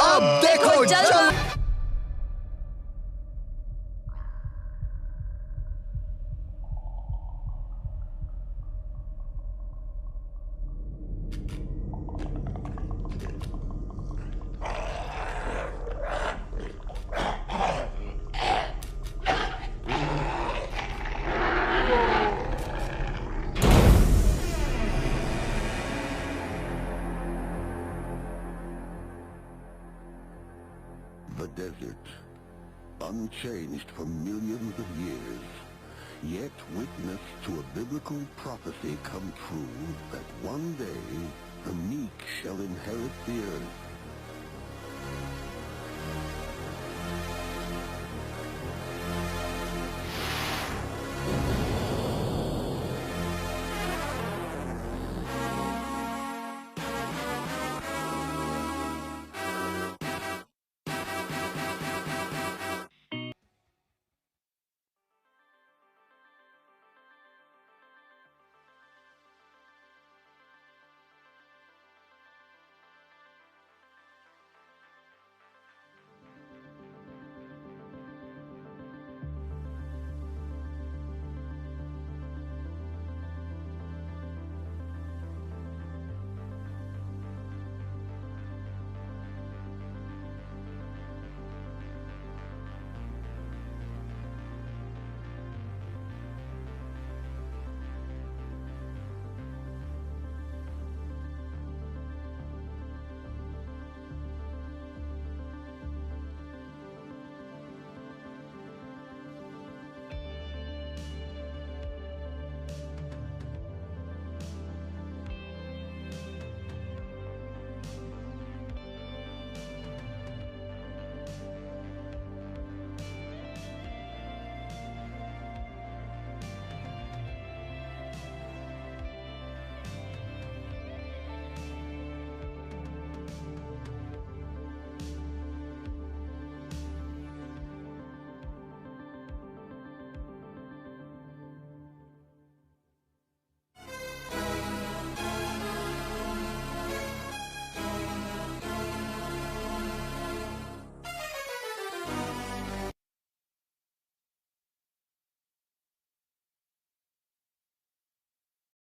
अब देखो चलो। The desert, unchanged for millions of years, yet witness to a biblical prophecy come true that one day the meek shall inherit the earth.